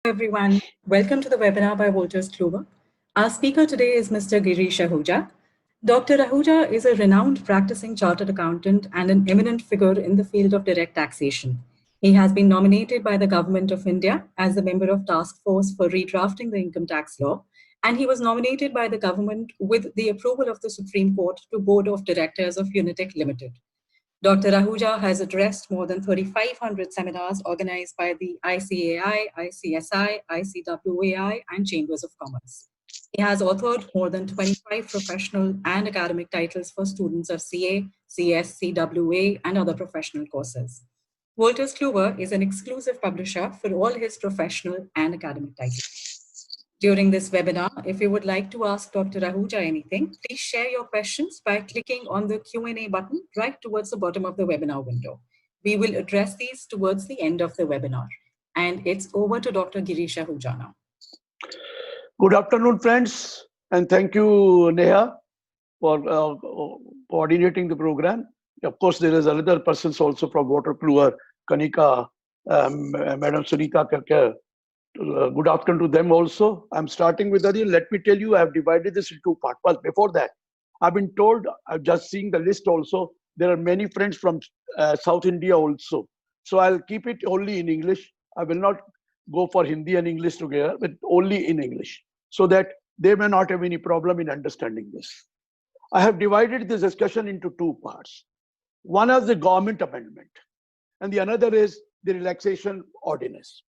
everyone. Welcome to the webinar by Wolters Kluwer. Our speaker today is Mr. Girish Ahuja. Dr. Ahuja is a renowned practicing chartered accountant and an eminent figure in the field of direct taxation. He has been nominated by the Government of India as a member of Task Force for redrafting the income tax law, and he was nominated by the government with the approval of the Supreme Court to Board of Directors of Unitech Limited. Dr. Ahuja has addressed more than 3,500 seminars organized by the ICAI, ICSI, ICWAI, and Chambers of Commerce. He has authored more than 25 professional and academic titles for students of CA, CS, CWA, and other professional courses. Wolters Kluwer is an exclusive publisher for all his professional and academic titles. During this webinar, if you would like to ask Dr. Ahuja anything, please share your questions by clicking on the Q&A button right towards the bottom of the webinar window. We will address these towards the end of the webinar. And it's over to Dr. Girish Ahuja now. Good afternoon, friends, and thank you, Neha, for coordinating the program. Of course, there is another persons also from Wolters Kluwer, Kanika, Madam Sunita Karkar. Good afternoon to them also. I'm starting with Adi. Let me tell you, I have divided this into two parts. But before that, I've been told, I've just seen the list also, there are many friends from South India also. So I'll keep it only in English. I will not go for Hindi and English together, but only in English, so that they may not have any problem in understanding this. I have divided this discussion into two parts. One is the government amendment, and the another is the relaxation ordinance.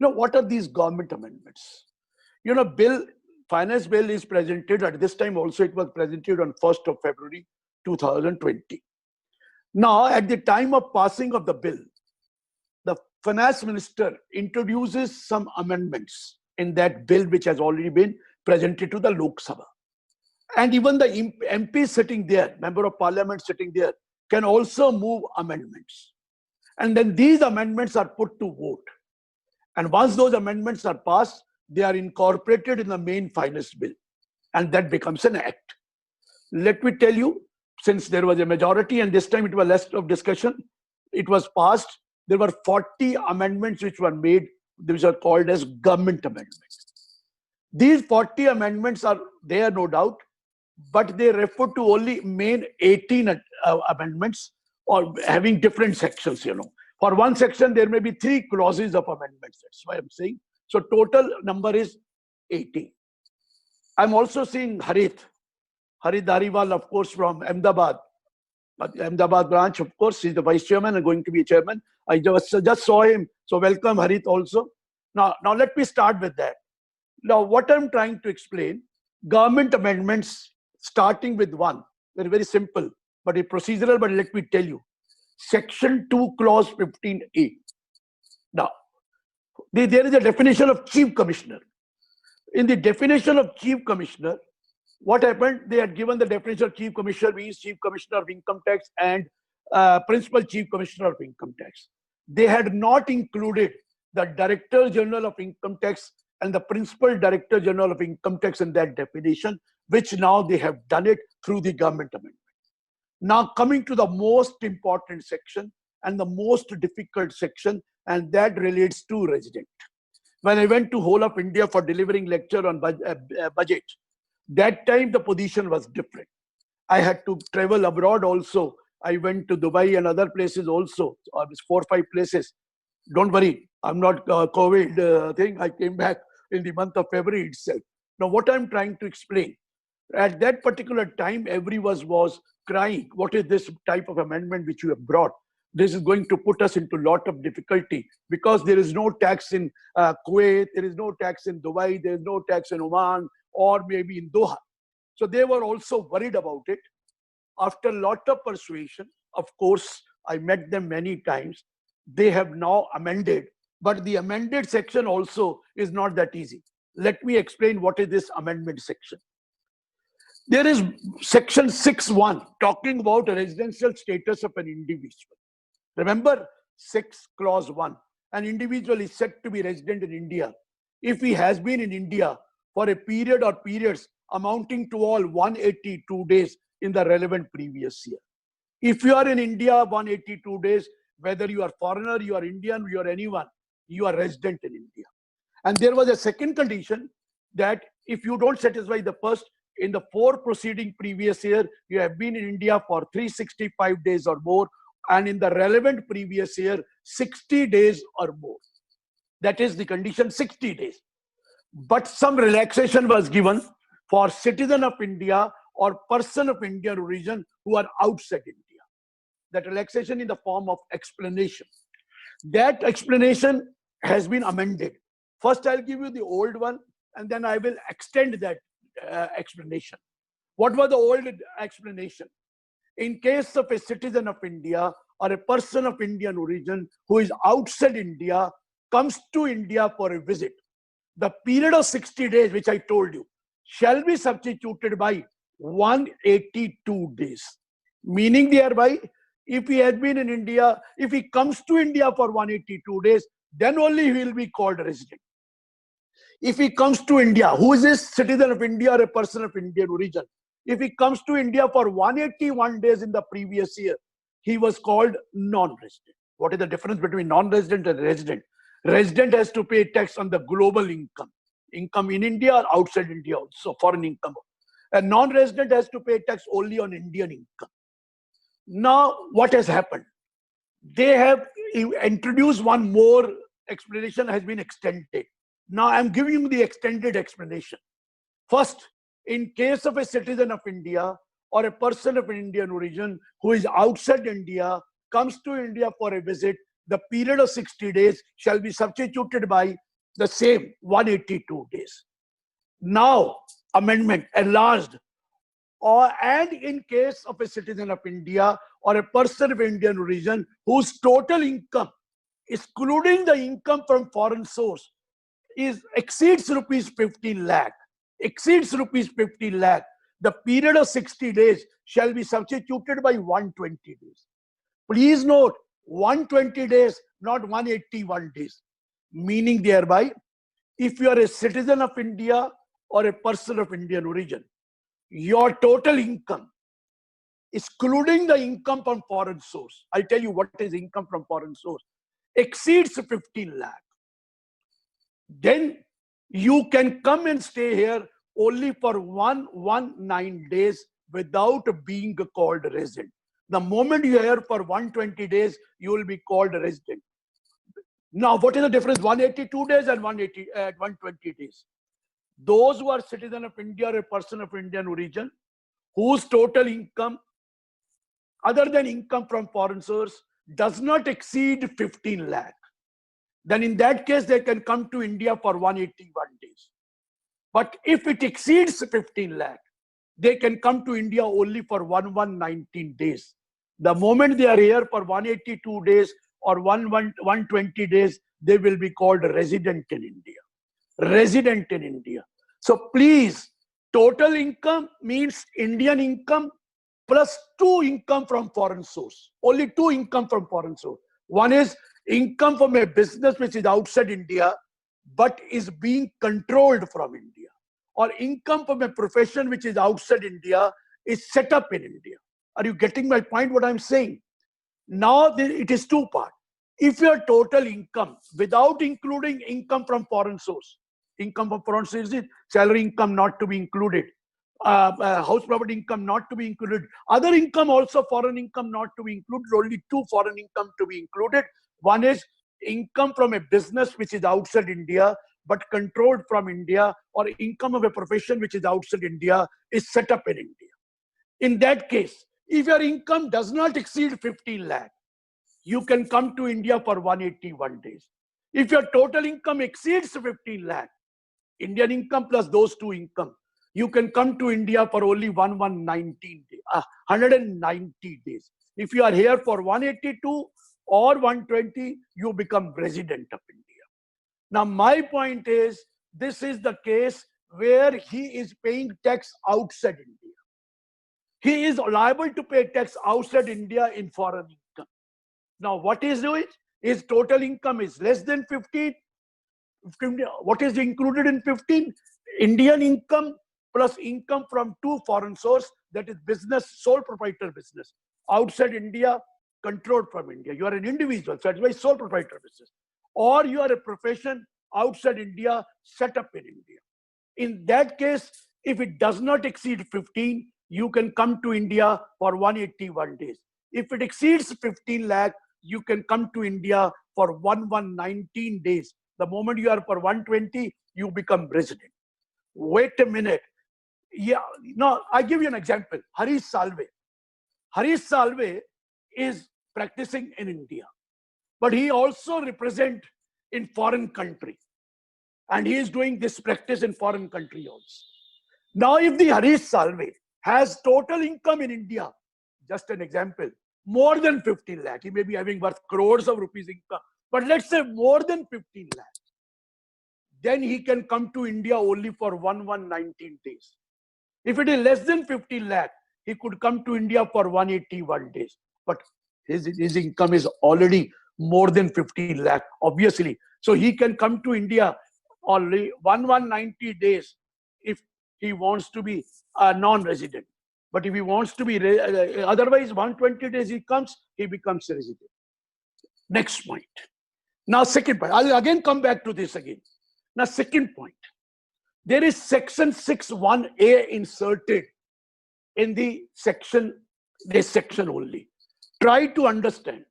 What are these government amendments? Finance bill is presented at this time also. It was presented on 1st of February 2020. Now, at the time of passing of the bill, the finance minister introduces some amendments in that bill which has already been presented to the Lok Sabha. And even the MP sitting there, member of parliament sitting there, can also move amendments. And then these amendments are put to vote. And once those amendments are passed, they are incorporated in the main finance bill. And that becomes an act. Let me tell you, since there was a majority and this time it was less of discussion, it was passed. There were 40 amendments which were made, which are called as government amendments. These 40 amendments are there, no doubt, but they refer to only main 18 amendments or having different sections, For one section, there may be 3 clauses of amendments. That's why I'm saying. So total number is 18. I'm also seeing Harit Dhariwal, of course, from Ahmedabad. But Ahmedabad branch, of course, he's the vice chairman and going to be a chairman. I just saw him. So welcome, Harit, also. Now let me start with that. Now, what I'm trying to explain, government amendments, starting with one, very, very simple, but it's procedural, but let me tell you. Section 2, clause 15A. Now, there is a definition of chief commissioner. In the definition of chief commissioner, what happened? They had given the definition of chief commissioner means chief commissioner of income tax and principal chief commissioner of income tax. They had not included the director general of income tax and the principal director general of income tax in that definition, which now they have done it through the government amendment. Now coming to the most important section and the most difficult section, and that relates to resident. When I went to whole of India for delivering lecture on budget, that time the position was different. I had to travel abroad also. I went to Dubai and other places also, 4 or 5 places. Don't worry, I'm not COVID thing. I came back in the month of February itself. Now what I'm trying to explain, at that particular time, everyone was crying, what is this type of amendment which you have brought? This is going to put us into a lot of difficulty because there is no tax in Kuwait, there is no tax in Dubai, there is no tax in Oman or maybe in Doha. So they were also worried about it. After a lot of persuasion, of course, I met them many times. They have now amended, but the amended section also is not that easy. Let me explain what is this amendment section. There is section 6(1) talking about a residential status of an individual. Remember 6 clause 1. An individual is said to be resident in India if he has been in India for a period or periods amounting to all 182 days in the relevant previous year. If you are in India 182 days, whether you are foreigner, you are Indian, you are anyone, you are resident in India. And there was a second condition that if you don't satisfy the first, in the 4 preceding previous year, you have been in India for 365 days or more, and in the relevant previous year, 60 days or more. That is the condition, 60 days. But some relaxation was given for citizen of India or person of Indian origin who are outside India. That relaxation in the form of explanation. That explanation has been amended. First, I'll give you the old one, and then I will extend that explanation. What was the old explanation? In case of a citizen of India or a person of Indian origin who is outside India, comes to India for a visit, the period of 60 days, which I told you, shall be substituted by 182 days. Meaning thereby, if he has been in India, if he comes to India for 182 days, then only he will be called a resident. If he comes to India, who is a citizen of India or a person of Indian origin, if he comes to India for 181 days in the previous year, he was called non-resident. What is the difference between non-resident and resident? Resident has to pay tax on the global income. Income in India or outside India also, foreign income. A non-resident has to pay tax only on Indian income. Now, what has happened? They have introduced one more explanation, has been extended. Now, I'm giving you the extended explanation. First, in case of a citizen of India or a person of Indian origin who is outside India, comes to India for a visit, the period of 60 days shall be substituted by the same 182 days. Now, amendment enlarged. And in case of a citizen of India or a person of Indian origin whose total income, excluding the income from foreign source, exceeds rupees 15 lakh, the period of 60 days shall be substituted by 120 days. Please note, 120 days, not 181 days. Meaning thereby, if you are a citizen of India or a person of Indian origin, your total income, excluding the income from foreign source, I'll tell you what is income from foreign source, exceeds 15 lakh. Then you can come and stay here only for 119 days without being called resident. The moment you are here for 120 days, you will be called a resident. Now, what is the difference? 182 days and 120 days. Those who are citizen of India or a person of Indian origin, whose total income, other than income from foreign source, does not exceed 15 lakh, then in that case, they can come to India for 181 days. But if it exceeds 15 lakh, they can come to India only for 119 days. The moment they are here for 182 days or 120 days, they will be called resident in India. Resident in India. So please, total income means Indian income plus 2 income from foreign source. Only 2 income from foreign source. One is income from a business which is outside India but is being controlled from India, or income from a profession which is outside India is set up in India. Are you getting my point, what I'm saying? Now it is 2 parts. If your total income, without including income from foreign source, income from foreign source is salary income not to be included, house property income not to be included, other income also foreign income not to be included, only 2 foreign income to be included. One is income from a business which is outside India but controlled from India, or income of a profession which is outside India is set up in India. In that case, if your income does not exceed 15 lakh, you can come to India for 181 days. If your total income exceeds 15 lakh, Indian income plus those 2 income, you can come to India for only 190 days. If you are here for 182 or 120, you become resident of India. Now, my point is, this is the case where he is paying tax outside India. He is liable to pay tax outside India in foreign income. Now, what is doing? His total income is less than 15. What is included in 15? Indian income plus income from 2 foreign source, that is business, sole proprietor business. Outside India, controlled from India. You are an individual, so that's why sole proprietor business. Or you are a profession outside India, set up in India. In that case, if it does not exceed 15, you can come to India for 181 days. If it exceeds 15 lakh, you can come to India for 1119 days. The moment you are for 120, you become resident. Wait a minute. Yeah, no, I give you an example. Harish Salve. Harish Salve is practicing in India, but he also represents in foreign country. And he is doing this practice in foreign country also. Now, if the Harish Salve has total income in India, just an example, more than 15 lakh, he may be having worth crores of rupees income, but let's say more than 15 lakh, then he can come to India only for 1119 days. If it is less than 15 lakh, he could come to India for 181 days. But his income is already more than 15 lakh, obviously. So he can come to India only 1190 days if he wants to be a non-resident. But if he wants to be, otherwise 120 days he comes, he becomes a resident. Next point. Now, second point. I'll again come back to this again. Now, second point. There is section 6(1)(a) inserted in the section, this section only. Try to understand.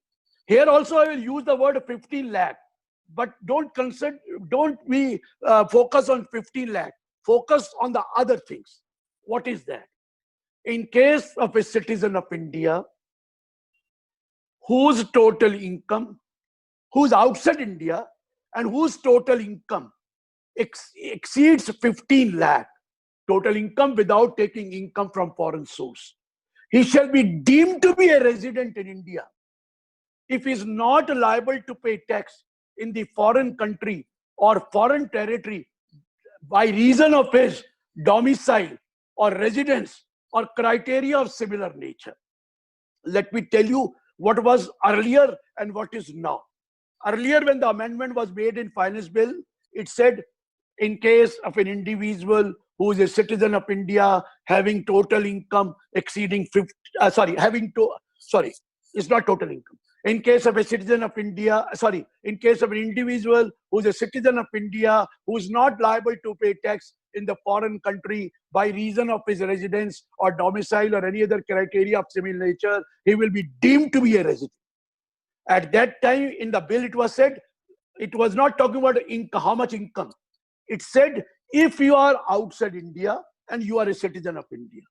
Here also I will use the word 15 lakh, but don't we focus on 15 lakh. Focus on the other things. What is that? In case of a citizen of India whose total income, who's outside India and whose total income exceeds 15 lakh, total income without taking income from foreign source, he shall be deemed to be a resident in India if he is not liable to pay tax in the foreign country or foreign territory by reason of his domicile or residence or criteria of similar nature. Let me tell you what was earlier and what is now. Earlier, when the amendment was made in Finance Bill, it said in case of an individual who is a citizen of India having total income exceeding 50, it's not total income. In case of a citizen of India, in case of an individual who is a citizen of India who is not liable to pay tax in the foreign country by reason of his residence or domicile or any other criteria of similar nature, he will be deemed to be a resident. At that time in the bill, it was said, it was not talking about income, how much income. It said, if you are outside India and you are a citizen of India,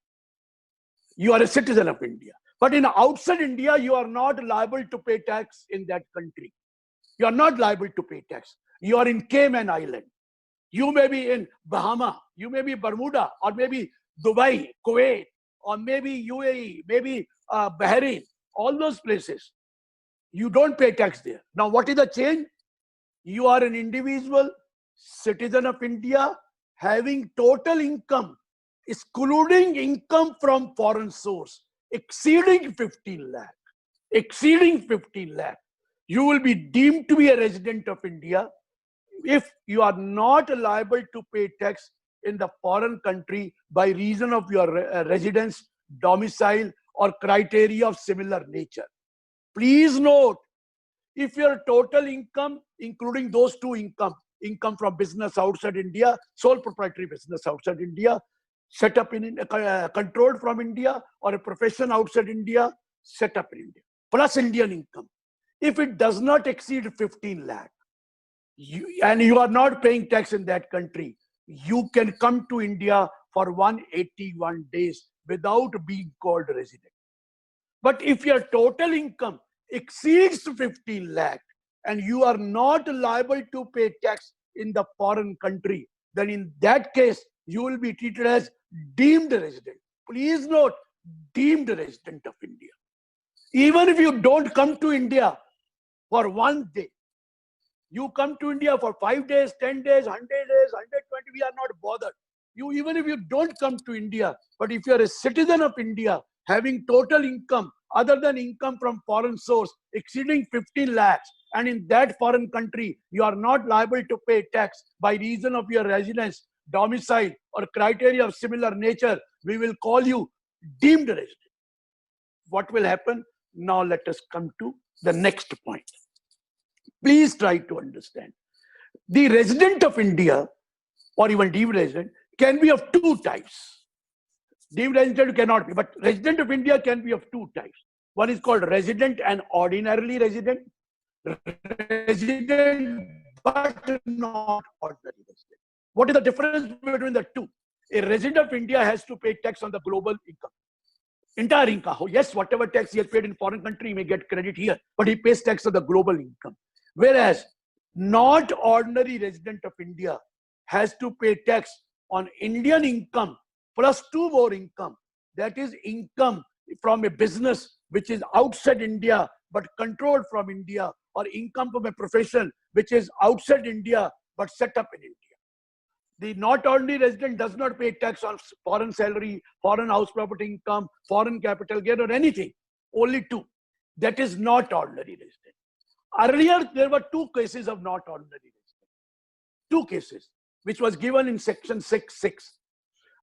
you are a citizen of India. But in outside India, you are not liable to pay tax in that country. You are not liable to pay tax. You are in Cayman Island. You may be in Bahama, you may be Bermuda, or maybe Dubai, Kuwait, or maybe UAE, maybe Bahrain, all those places. You don't pay tax there. Now, what is the change? You are an individual citizen of India having total income, excluding income from foreign source, exceeding 15 lakh. Exceeding 15 lakh. You will be deemed to be a resident of India if you are not liable to pay tax in the foreign country by reason of your residence, domicile, or criteria of similar nature. Please note, if your total income, including those two income from business outside India, sole proprietary business outside India, set up in controlled from India, or a profession outside India, set up in India, plus Indian income. If it does not exceed 15 lakh, and you are not paying tax in that country, you can come to India for 181 days without being called resident. But if your total income exceeds 15 lakh and you are not liable to pay tax in the foreign country, then in that case, you will be treated as deemed resident. Please note, deemed resident of India. Even if you don't come to India for 1 day, you come to India for 5 days, 10 days, 100 days, 120, we are not bothered. Even if you don't come to India, but if you are a citizen of India having total income other than income from foreign source exceeding 15 lakhs, and in that foreign country, you are not liable to pay tax by reason of your residence, domicile, or criteria of similar nature, we will call you deemed resident. What will happen? Now let us come to the next point. Please try to understand. The resident of India or even deemed resident can be of two types. Deemed resident cannot be, but resident of India can be of two types. One is called resident and ordinarily resident. Resident but not ordinary resident. What is the difference between the two? A resident of India has to pay tax on the global income. Entire income. Oh, yes, whatever tax he has paid in foreign country, he may get credit here, but he pays tax on the global income. Whereas not ordinary resident of India has to pay tax on Indian income plus two more income. That is income from a business which is outside India but controlled from India, or income from a profession which is outside India but set up in India. The not ordinary resident does not pay tax on foreign salary, foreign house property income, foreign capital gain, or anything. Only two. That is not ordinary resident. Earlier, there were two cases of not ordinary resident. Two cases, which was given in section 6.6.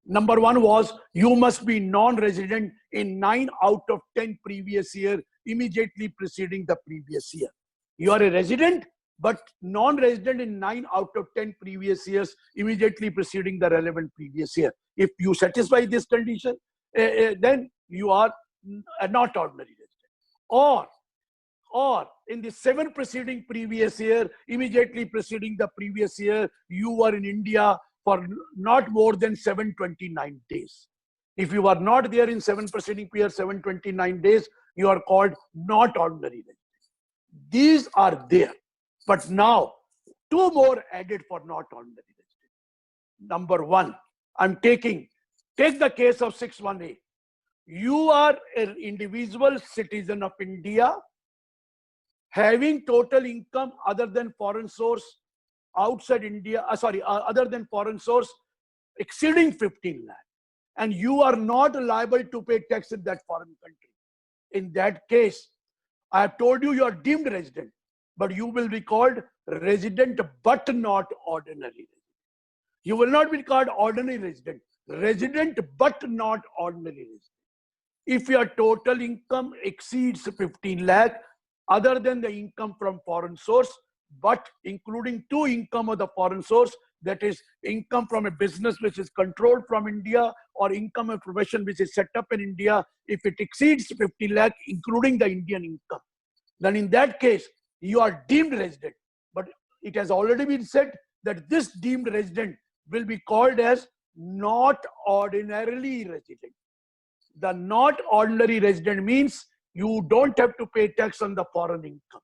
Number one was, you must be non-resident in 9 out of 10 previous year, immediately preceding the previous year. You are a resident, but non-resident in 9 out of 10 previous years, immediately preceding the relevant previous year. If you satisfy this condition, then you are not ordinary resident. Or in the 7 preceding previous year, immediately preceding the previous year, you were in India for not more than 729 days. If you are not there in 7 preceding year, 729 days, you are called not ordinary resident. These are there. But now, two more added for not ordinary resident. Number one, take the case of 6.1a. You are an individual citizen of India having total income other than foreign source outside India, other than foreign source exceeding 15 lakh. And you are not liable to pay tax in that foreign country. In that case, I have told you, you are deemed resident, but you will be called resident but not ordinary resident. You will not be called ordinary resident, resident but not ordinary resident. If your total income exceeds 15 lakh, other than the income from foreign source, but including two income of the foreign source, that is income from a business which is controlled from India, or income of profession which is set up in India, if it exceeds 50 lakh, including the Indian income, then in that case, you are deemed resident. But it has already been said that this deemed resident will be called as not ordinarily resident. The not ordinary resident means you don't have to pay tax on the foreign income.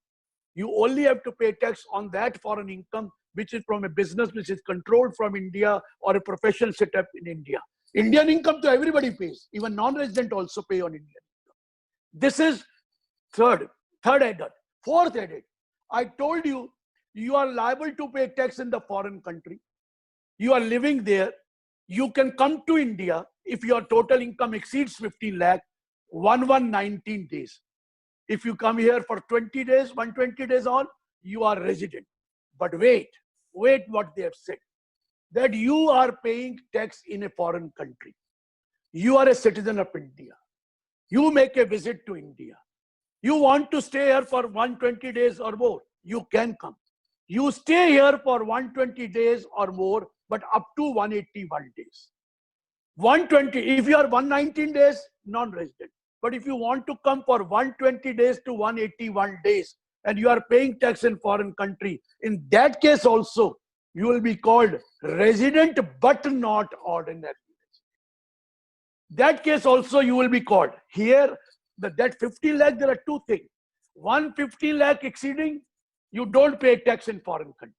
You only have to pay tax on that foreign income which is from a business which is controlled from India, or a profession set up in India. Indian income to everybody pays. Even non-resident also pay on Indian income. This is third added. Fourth added. I told you, you are liable to pay tax in the foreign country. You are living there. You can come to India if your total income exceeds 15 lakh, 19 days. If you come here for 20 days, 120 days on, you are resident. But wait what they have said. That you are paying tax in a foreign country. You are a citizen of India. You make a visit to India. You want to stay here for 120 days or more, you can come. You stay here for 120 days or more, but up to 181 days. 120, if you are 119 days, non-resident. But if you want to come for 120 days to 181 days, and you are paying tax in foreign country, in that case also, you will be called resident but not ordinary. That case also you will be called. Here, that 15 lakh, there are two things. One, 15 lakh exceeding, you don't pay tax in foreign country.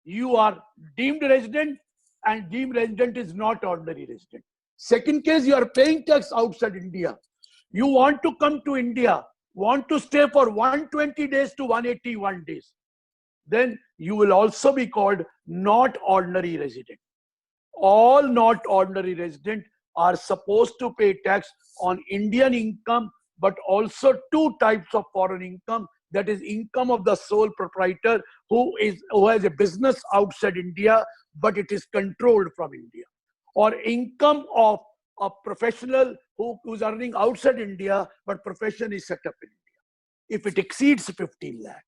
You are deemed resident, and deemed resident is not ordinary resident. Second case, you are paying tax outside India. You want to come to India, want to stay for 120 days to 181 days. Then you will also be called not ordinary resident. All not ordinary resident are supposed to pay tax on Indian income, but also two types of foreign income. That is income of the sole proprietor who has a business outside India, but it is controlled from India. Or income of a professional who is earning outside India, but profession is set up in India. If it exceeds 15 lakh.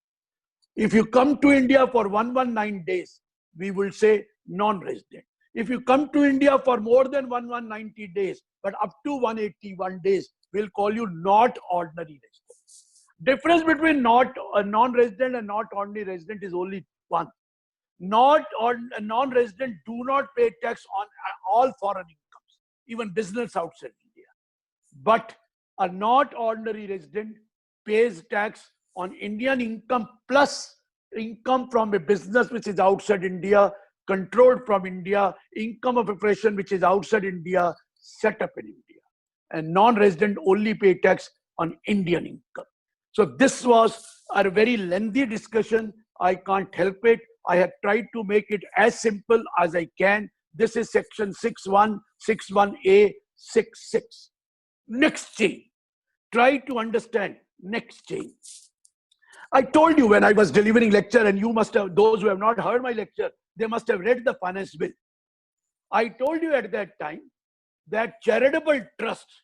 If you come to India for 119 days, we will say non-resident. If you come to India for more than 190 days, but up to 181 days, we'll call you not ordinary resident. Difference between not a non-resident and not ordinary resident is only one. Non-resident do not pay tax on all foreign incomes, even business outside India. But a not ordinary resident pays tax on Indian income plus income from a business which is outside India, controlled from India, income of a profession which is outside India, set up in India. And non-resident only pay tax on Indian income. So this was a very lengthy discussion. I can't help it. I have tried to make it as simple as I can. This is section 6.1, 6.1a, 6.6. Next change. Try to understand next change. I told you when I was delivering lecture, and you must have, those who have not heard my lecture, they must have read the finance bill. I told you at that time that charitable trusts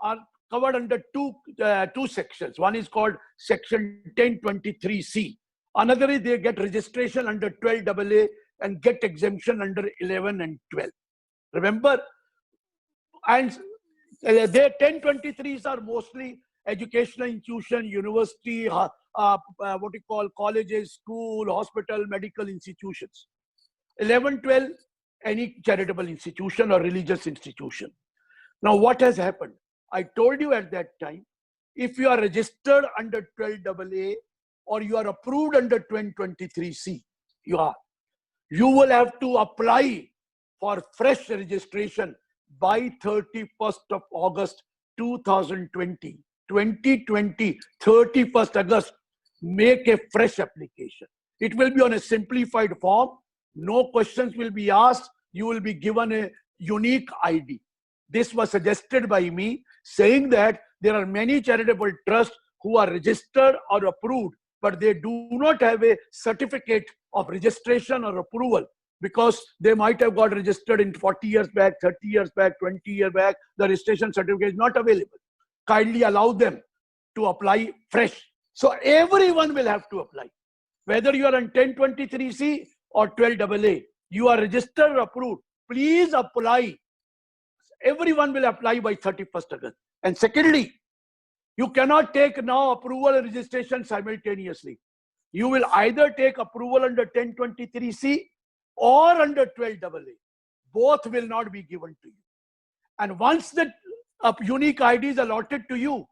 are covered under two sections. One is called section 1023C. Another is they get registration under 12AA and get exemption under 11 and 12. Remember? And their 1023s are mostly educational institution, university, what you call colleges, school, hospital, medical institutions. 11, 12, any charitable institution or religious institution. Now, what has happened? I told you at that time, if you are registered under 12AA or you are approved under 1023C, you will have to apply for fresh registration by 31st of August 2020. 2020, 31st August, make a fresh application. It will be on a simplified form. No questions will be asked. You will be given a unique ID. This was suggested by me, saying that there are many charitable trusts who are registered or approved, but they do not have a certificate of registration or approval because they might have got registered in 40 years back, 30 years back, 20 years back. The registration certificate is not available. Kindly allow them to apply fresh. So everyone will have to apply. Whether you are on 1023C or 12AA, you are registered or approved, please apply. Everyone will apply by 31st August. And secondly, you cannot take now approval and registration simultaneously. You will either take approval under 1023C or under 12AA. Both will not be given to you. And once the unique ID is allotted to you,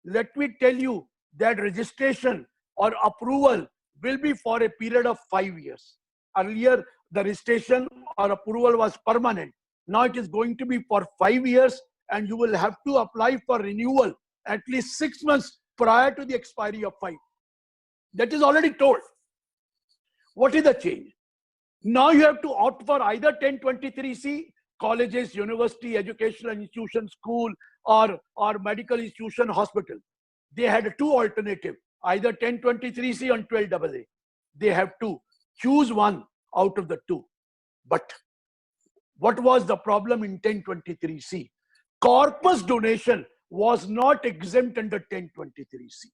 let me tell you that registration or approval will be for a period of 5 years. Earlier, the registration or approval was permanent. Now it is going to be for 5 years, and you will have to apply for renewal at least 6 months prior to the expiry of 5. That is already told. What is the change? Now you have to opt for either 1023C, colleges, university, educational institution, school, or medical institution, hospital. They had two alternatives, either 1023C or 12AA. They have to choose one out of the two. But what was the problem in 1023C? Corpus donation was not exempt under 1023C.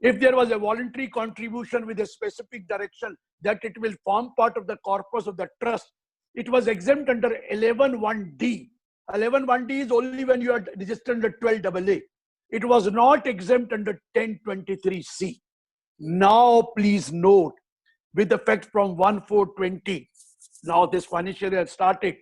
If there was a voluntary contribution with a specific direction that it will form part of the corpus of the trust, it was exempt under 11.1D. 11.1D is only when you are registered under 12AA. It was not exempt under 1023C. Now, please note, with effect from 1/4/20, now this financial year started,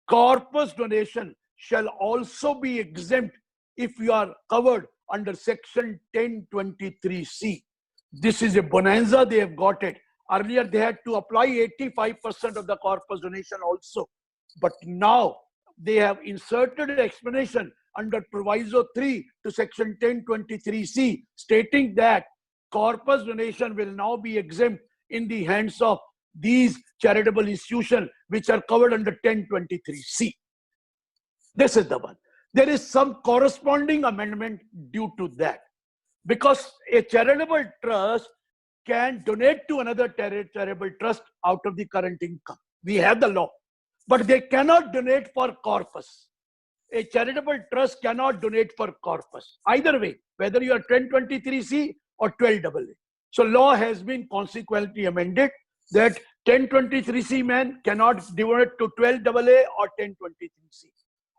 corpus donation shall also be exempt if you are covered under section 1023C. This is a bonanza, they have got it. Earlier, they had to apply 85% of the corpus donation also. But now, they have inserted an explanation under proviso 3 to section 1023C, stating that corpus donation will now be exempt in the hands of these charitable institutions which are covered under 1023C. This is the one. There is some corresponding amendment due to that, because a charitable trust can donate to another charitable trust out of the current income. We have the law, but they cannot donate for corpus. A charitable trust cannot donate for corpus. Either way, whether you are 1023C or 12AA. So law has been consequently amended that 1023C man cannot donate to 12AA or 1023C,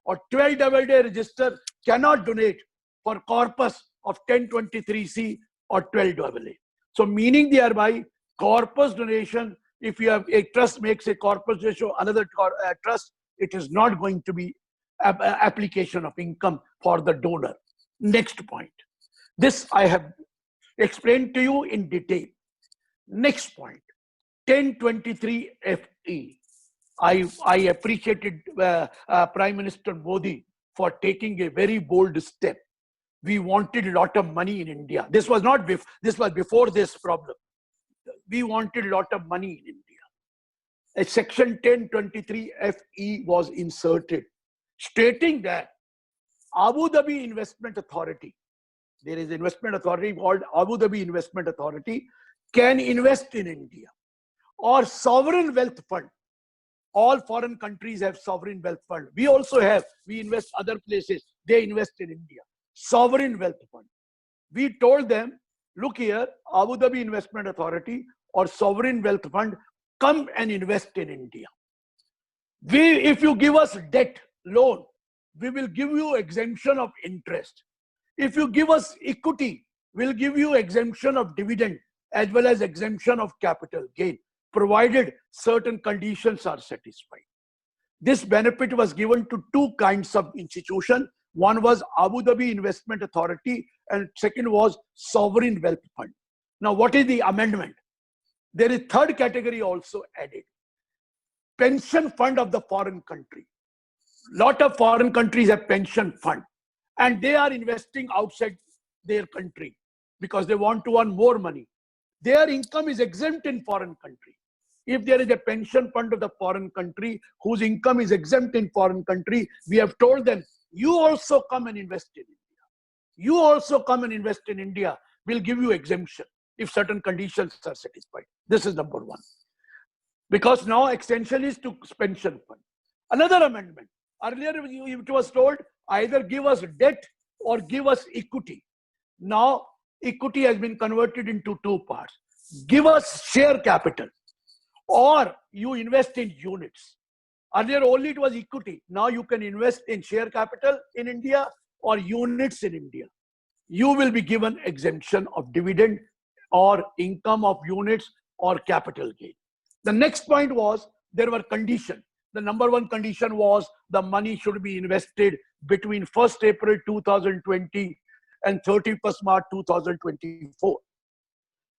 or 12AA register cannot donate for corpus of 1023C or 12AA. So meaning thereby, corpus donation, if you have a trust makes a corpus donation, another trust, it is not going to be application of income for the donor. Next point. This I have explained to you in detail. Next point, 1023FE. I appreciated Prime Minister Modi for taking a very bold step. We wanted a lot of money in India. This was not this was before this problem. We wanted a lot of money in India. A section 1023FE was inserted, stating that Abu Dhabi Investment Authority, there is an investment authority called Abu Dhabi Investment Authority, can invest in India, or sovereign wealth fund. All foreign countries have sovereign wealth fund. We also have. We invest other places. They invest in India. Sovereign wealth fund. We told them, look here, Abu Dhabi Investment Authority or sovereign wealth fund, come and invest in India. If you give us debt, loan, we will give you exemption of interest. If you give us equity, we'll give you exemption of dividend as well as exemption of capital gain, provided certain conditions are satisfied. This benefit was given to two kinds of institutions. One was Abu Dhabi Investment Authority and second was Sovereign Wealth Fund. Now, what is the amendment? There is third category also added. Pension fund of the foreign country. Lot of foreign countries have pension fund and they are investing outside their country because they want to earn more money. Their income is exempt in foreign country. If there is a pension fund of the foreign country whose income is exempt in foreign country, we have told them, you also come and invest in India. You also come and invest in India. We'll give you exemption if certain conditions are satisfied. This is number one. Because now extension is to pension fund. Another amendment. Earlier it was told either give us debt or give us equity. Now equity has been converted into two parts. Give us share capital or you invest in units. Earlier only it was equity. Now you can invest in share capital in India or units in India. You will be given exemption of dividend or income of units or capital gain. The next point was there were conditions. The number one condition was the money should be invested between 1st April 2020 and 31st March 2024.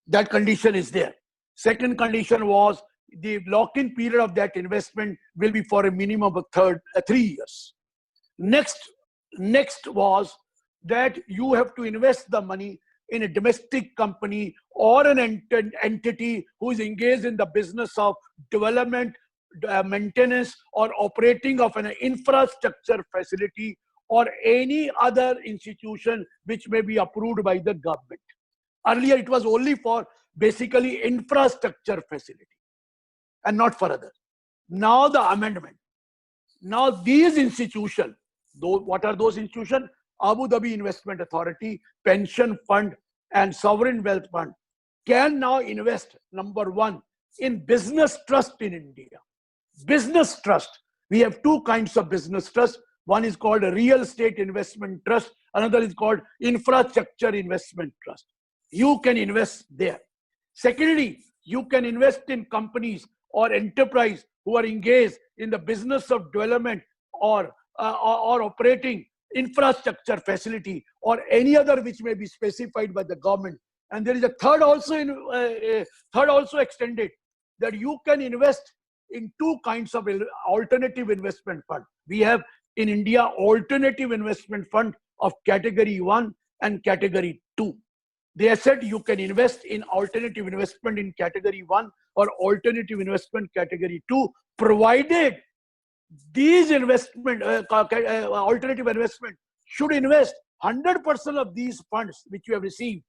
That condition is there. Second condition was the lock-in period of that investment will be for a minimum of 3 years. Next was that you have to invest the money in a domestic company or an entity who is engaged in the business of development, maintenance or operating of an infrastructure facility or any other institution which may be approved by the government. Earlier it was only for basically infrastructure facility and not for others. Now the amendment. Now these institutions, what are those institutions? Abu Dhabi Investment Authority, Pension Fund and Sovereign Wealth Fund can now invest, number one, in business trust in India. Business trust. We have two kinds of business trust. One is called a real estate investment trust. Another is called infrastructure investment trust. You can invest there. Secondly, you can invest in companies or enterprise who are engaged in the business of development or operating infrastructure facility or any other which may be specified by the government. And there is a third also extended, that you can invest in two kinds of alternative investment fund. We have in India alternative investment fund of category 1 and category 2. They have said you can invest in alternative investment in category 1 or alternative investment category 2, provided these investment alternative investment should invest 100% of these funds which you have received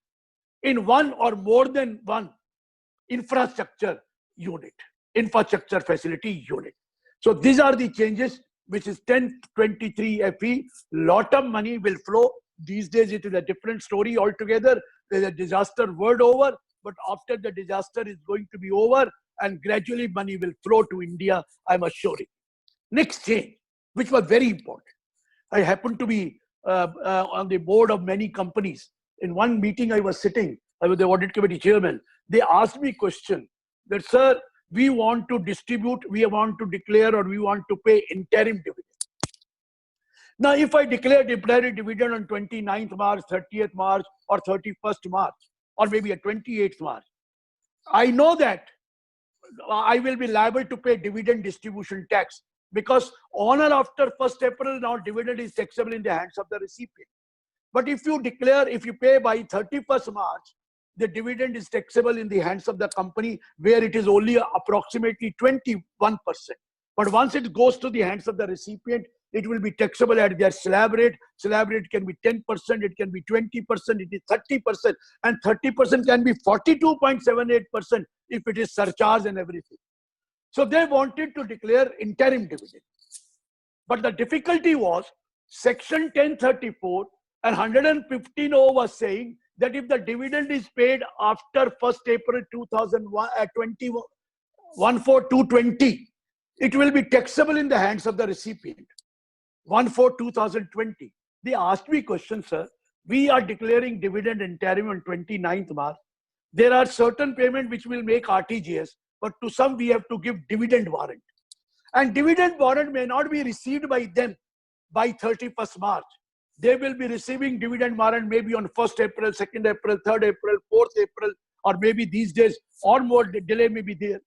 in one or more than one infrastructure unit, infrastructure facility unit. So these are the changes, which is 1023FE. Lot of money will flow. These days it is a different story altogether. There's a disaster world over. but after the disaster is going to be over and gradually money will flow to India, I'm assuring. Next change, which was very important. I happened to be on the board of many companies. In one meeting I was sitting, I was the audit committee chairman. They asked me a question that, sir, we want to distribute, we want to declare, or we want to pay interim dividend. Now, if I declare dividend on 29th March, 30th March, or 31st March, or maybe at 28th March, I know that I will be liable to pay dividend distribution tax, because on or after 1st April, now dividend is taxable in the hands of the recipient. But if you declare, if you pay by 31st March, the dividend is taxable in the hands of the company, where it is only approximately 21%. But once it goes to the hands of the recipient, it will be taxable at their slab rate. Slab rate can be 10%, it can be 20%, it is 30%, and 30% can be 42.78% if it is surcharge and everything. So they wanted to declare interim dividend. But the difficulty was Section 1034 and 115O was saying that if the dividend is paid after 1st April 2020, it will be taxable in the hands of the recipient. 1/4/2020. They asked me a question, sir. We are declaring dividend interim on 29th March. There are certain payments which will make RTGS, but to some we have to give dividend warrant. And dividend warrant may not be received by them by 31st March. They will be receiving dividend warrant maybe on 1st April, 2nd April, 3rd April, 4th April, or maybe these days or more delay may be there.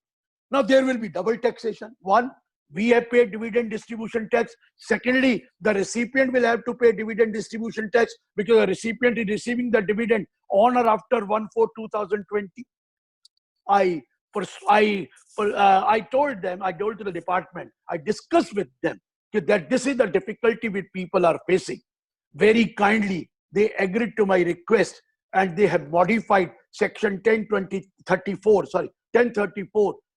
Now there will be double taxation. One, we have paid dividend distribution tax. Secondly, the recipient will have to pay dividend distribution tax because the recipient is receiving the dividend on or after 1/4/2020. I told them, I told to the department, I discussed with them that this is the difficulty which people are facing. Very kindly, they agreed to my request and they have modified Section 1034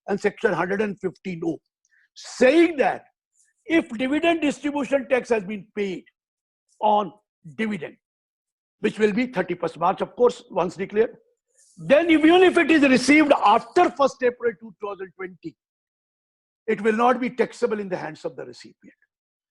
and Section 115O, saying that if dividend distribution tax has been paid on dividend, which will be 31st March, of course, once declared, then even if it is received after 1st April 2020, it will not be taxable in the hands of the recipient.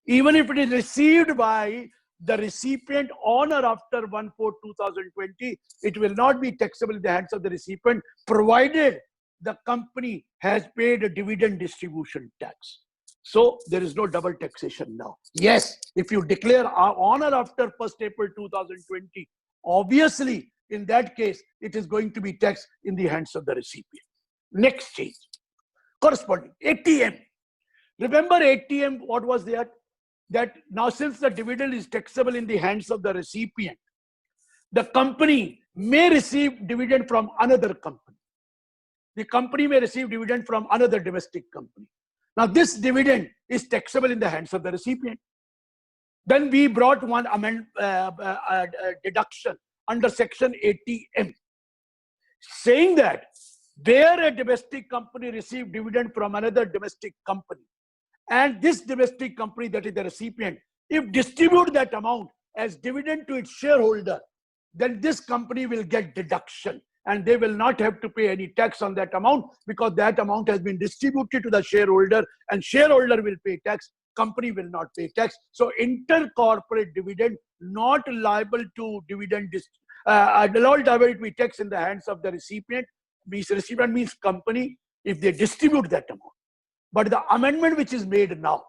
Even if it is received by the recipient on or after 1/4/2020, it will not be taxable in the hands of the recipient, provided the company has paid a dividend distribution tax. So there is no double taxation now. Yes, if you declare on or after 1st April 2020, obviously in that case, it is going to be taxed in the hands of the recipient. Next change, corresponding ATM. Remember ATM, what was there? That now since the dividend is taxable in the hands of the recipient, the company may receive dividend from another company. The company may receive dividend from another domestic company. Now this dividend is taxable in the hands of the recipient. Then we brought one deduction under Section ATM, saying that where a domestic company received dividend from another domestic company, and this domestic company, that is the recipient, if distribute that amount as dividend to its shareholder, then this company will get deduction and they will not have to pay any tax on that amount because that amount has been distributed to the shareholder and shareholder will pay tax, company will not pay tax. So intercorporate dividend not liable to dividend, not liable to be tax in the hands of the recipient. Recipient means company if they distribute that amount. But the amendment which is made now,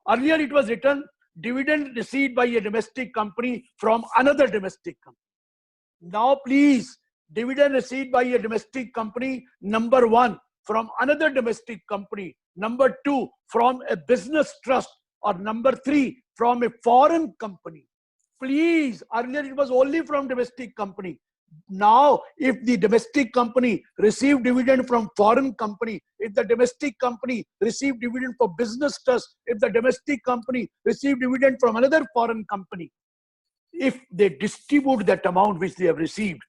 earlier it was written dividend received by a domestic company from another domestic company. Now please, dividend received by a domestic company, number one, from another domestic company, number two, from a business trust, or number three, from a foreign company. Please, earlier it was only from domestic company. Now, if the domestic company received dividend from foreign company, if the domestic company received dividend for business trust, if the domestic company received dividend from another foreign company, if they distribute that amount which they have received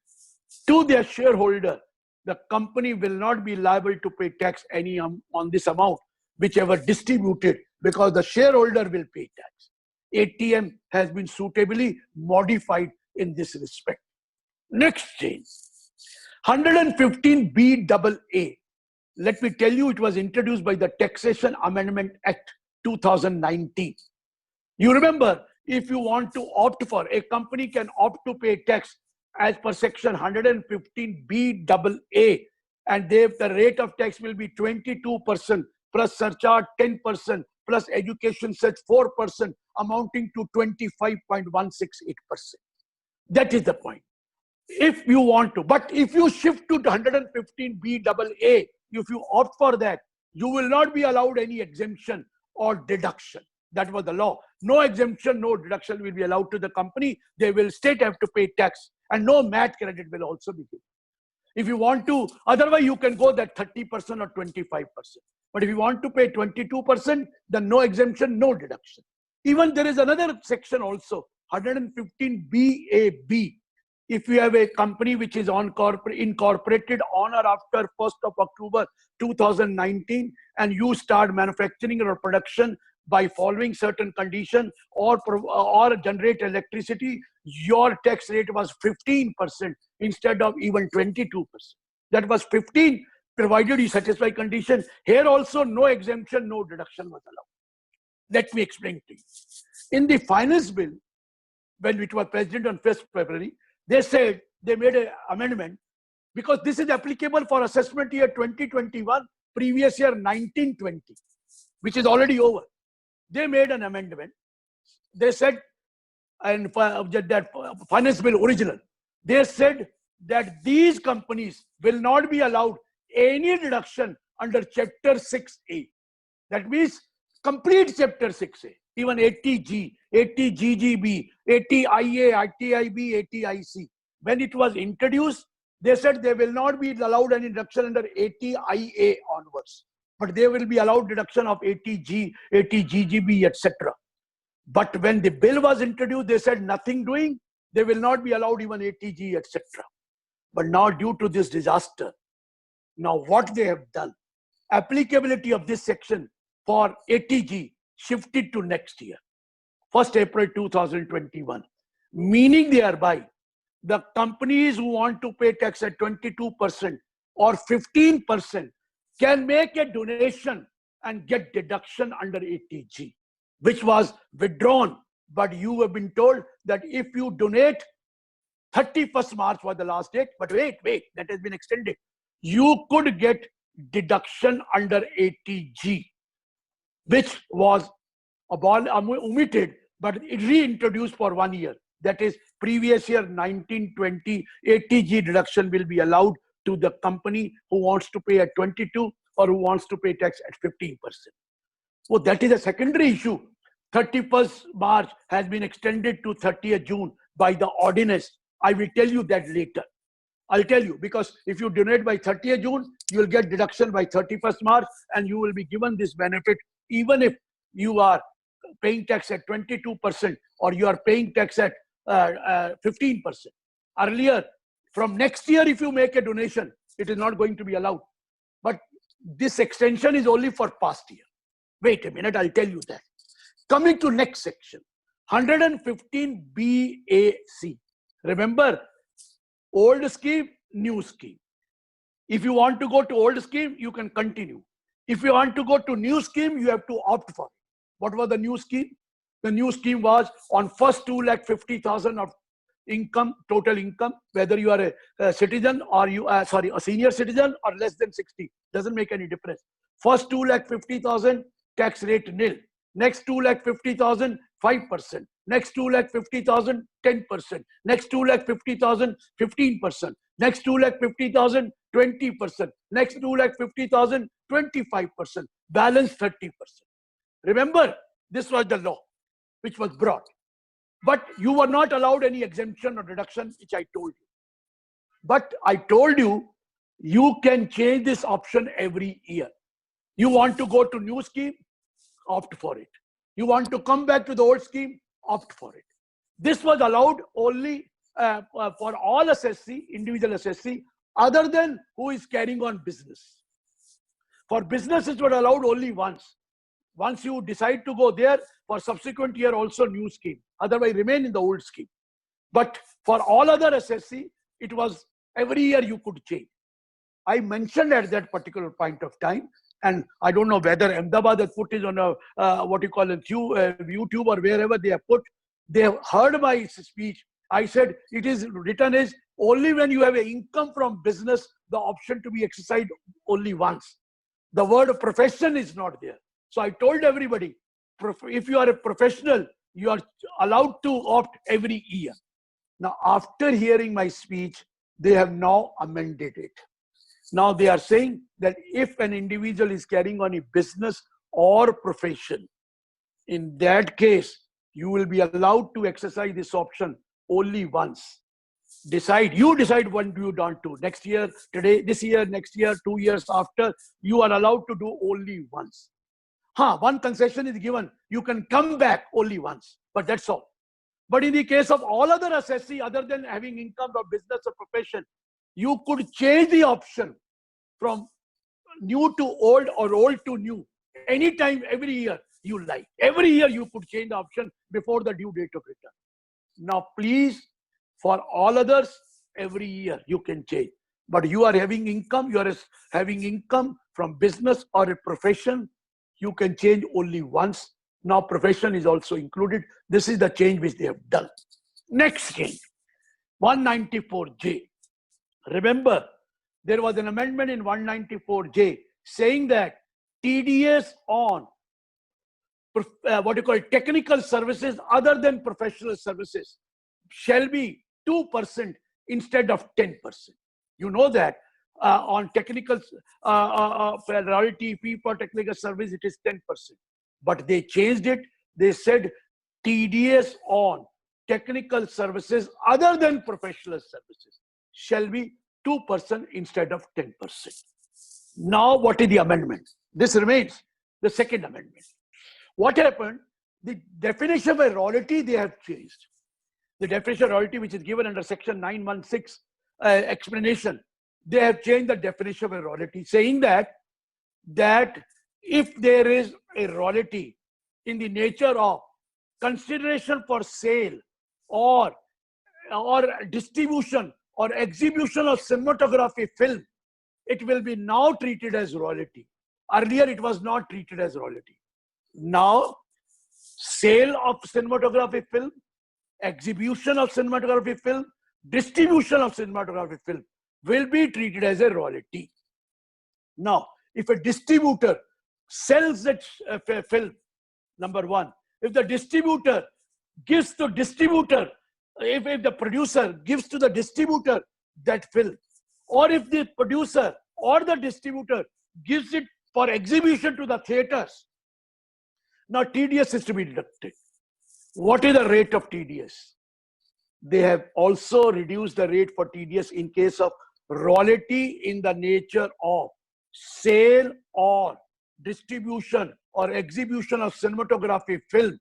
to their shareholder, the company will not be liable to pay tax any on this amount, whichever distributed, because the shareholder will pay tax. ATM has been suitably modified in this respect. Next change, 115BAA. Let me tell you, it was introduced by the Taxation Amendment Act 2019. You remember, if you want to opt for, a company can opt to pay tax as per section 115BAA, and the rate of tax will be 22% plus surcharge 10% plus education such 4%, amounting to 25.168%. That is the point. If you want to, but if you shift to 115BAA, if you opt for that, you will not be allowed any exemption or deduction. That was the law. No exemption, no deduction will be allowed to the company. They will still have to pay tax, and no MAT credit will also be given. If you want to, otherwise you can go that 30% or 25%. But if you want to pay 22%, then no exemption, no deduction. Even there is another section also, 115BAB. If you have a company which is incorporated on or after 1st of October 2019, and you start manufacturing or production by following certain conditions or generate electricity, your tax rate was 15% instead of even 22%. That was 15, provided you satisfy conditions. Here also no exemption, no deduction was allowed. Let me explain to you. In the finance bill, when it was presented on 1st February, they said they made an amendment because this is applicable for assessment year 2021, previous year 1920, which is already over. They made an amendment. They said, and that finance bill original, they said that these companies will not be allowed any deduction under Chapter 6A. That means complete Chapter 6A, even 80G, 80GGB, 80IA, 80IB, 80IC. When it was introduced, they said they will not be allowed any deduction under 80IA onwards, but they will be allowed deduction of 80G, 80GGB, etc. But when the bill was introduced, they said nothing doing, they will not be allowed even 80G, etc. But now due to this disaster, now what they have done, applicability of this section for 80G shifted to next year, 1st April 2021, meaning thereby the companies who want to pay tax at 22% or 15% can make a donation and get deduction under 80G, which was withdrawn. But you have been told that if you donate, 31st March was the last date, but wait, that has been extended. You could get deduction under 80G, which was omitted, but it reintroduced for 1 year. That is previous year 1920, 80G deduction will be allowed to the company who wants to pay at 22 or who wants to pay tax at 15%. So that is a secondary issue. 31st March has been extended to 30th June by the ordinance. I will tell you that later. I'll tell you, because if you donate by 30th June, you will get deduction by 31st March and you will be given this benefit even if you are paying tax at 22% or you are paying tax at 15%. Earlier, from next year, if you make a donation, it is not going to be allowed. But this extension is only for past year. Wait a minute, I'll tell you that. Coming to next section, 115BAC. Remember, old scheme, new scheme. If you want to go to old scheme, you can continue. If you want to go to new scheme, you have to opt for it. What was the new scheme? The new scheme was on first 2,50,000 of income, total income, whether you are a citizen or you are, a senior citizen or less than 60, doesn't make any difference. First 2,50,000, tax rate nil. Next 2,50,000, 5%. Next 2,50,000, 10%. Next 2,50,000, 15%. Next 2,50,000, 20%. Next 2,50,000, 25%. Balance 30%. Remember, this was the law which was brought. But you were not allowed any exemption or deduction, which I told you. But I told you, you can change this option every year. You want to go to new scheme, opt for it. You want to come back to the old scheme, opt for it. This was allowed only for all assessee, individual assessee, other than who is carrying on business. For businesses, it was allowed only once. Once you decide to go there, for subsequent year also new scheme. Otherwise, remain in the old scheme. But for all other assessee, it was Every year you could change. I mentioned at that particular point of time, and I don't know whether Ahmedabad has put it on a what you call it, YouTube or wherever they have put. They have heard my speech. I said it is written as only when you have an income from business, the option to be exercised only once. The word profession is not there. So I told everybody, if you are a professional, you are allowed to opt every year. Now, after hearing my speech, they have now amended it. Now they are saying that if an individual is carrying on a business or profession, in that case, you will be allowed to exercise this option only once. You decide when do you want to. Next year, today, this year, next year, 2 years after, you are allowed to do only once. One concession is given. You can come back only once, but that's all. But in the case of all other assessee, other than having income or business or profession, you could change the option from new to old or old to new anytime, every year you like. Every year you could change the option before the due date of return. Now, please, for all others, every year you can change. But you are having income, you are having income from business or a profession, you can change only once. Now, profession is also included. This is the change which they have done. Next change, 194J. Remember, there was an amendment in 194J saying that TDS on technical services other than professional services shall be 2% instead of 10%. You know that on technical royalty fee for technical service, it is 10%. But they changed it. They said TDS on technical services other than professional services shall be 2% instead of 10%. Now, what is the amendment? This remains the second amendment. What happened? The definition of a royalty they have changed. The definition of royalty, which is given under section 916 explanation, they have changed the definition of a royalty, saying that if there is a royalty in the nature of consideration for sale or distribution or exhibition of cinematography film, it will be now treated as royalty. Earlier, it was not treated as royalty. Now, sale of cinematography film, exhibition of cinematography film, distribution of cinematography film will be treated as a royalty. Now, if a distributor sells that film, number one, if the distributor gives to distributor, if the producer gives to the distributor that film, or if the producer or the distributor gives it for exhibition to the theaters, now TDS is to be deducted. What is the rate of TDS? They have also reduced the rate for TDS in case of royalty in the nature of sale or distribution or exhibition of cinematography film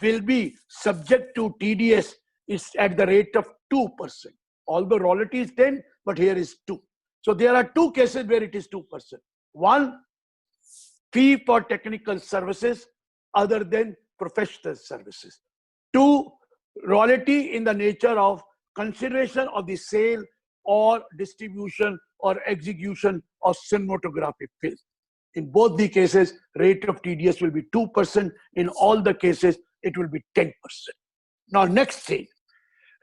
will be subject to TDS is at the rate of 2%. Although royalty is 10, but here is 2. So there are two cases where it is 2%. One, fee for technical services other than professional services. Two, royalty in the nature of consideration of the sale or distribution or execution of cinematographic film. In both the cases, rate of TDS will be 2%. In all the cases, it will be 10%. Now, next thing.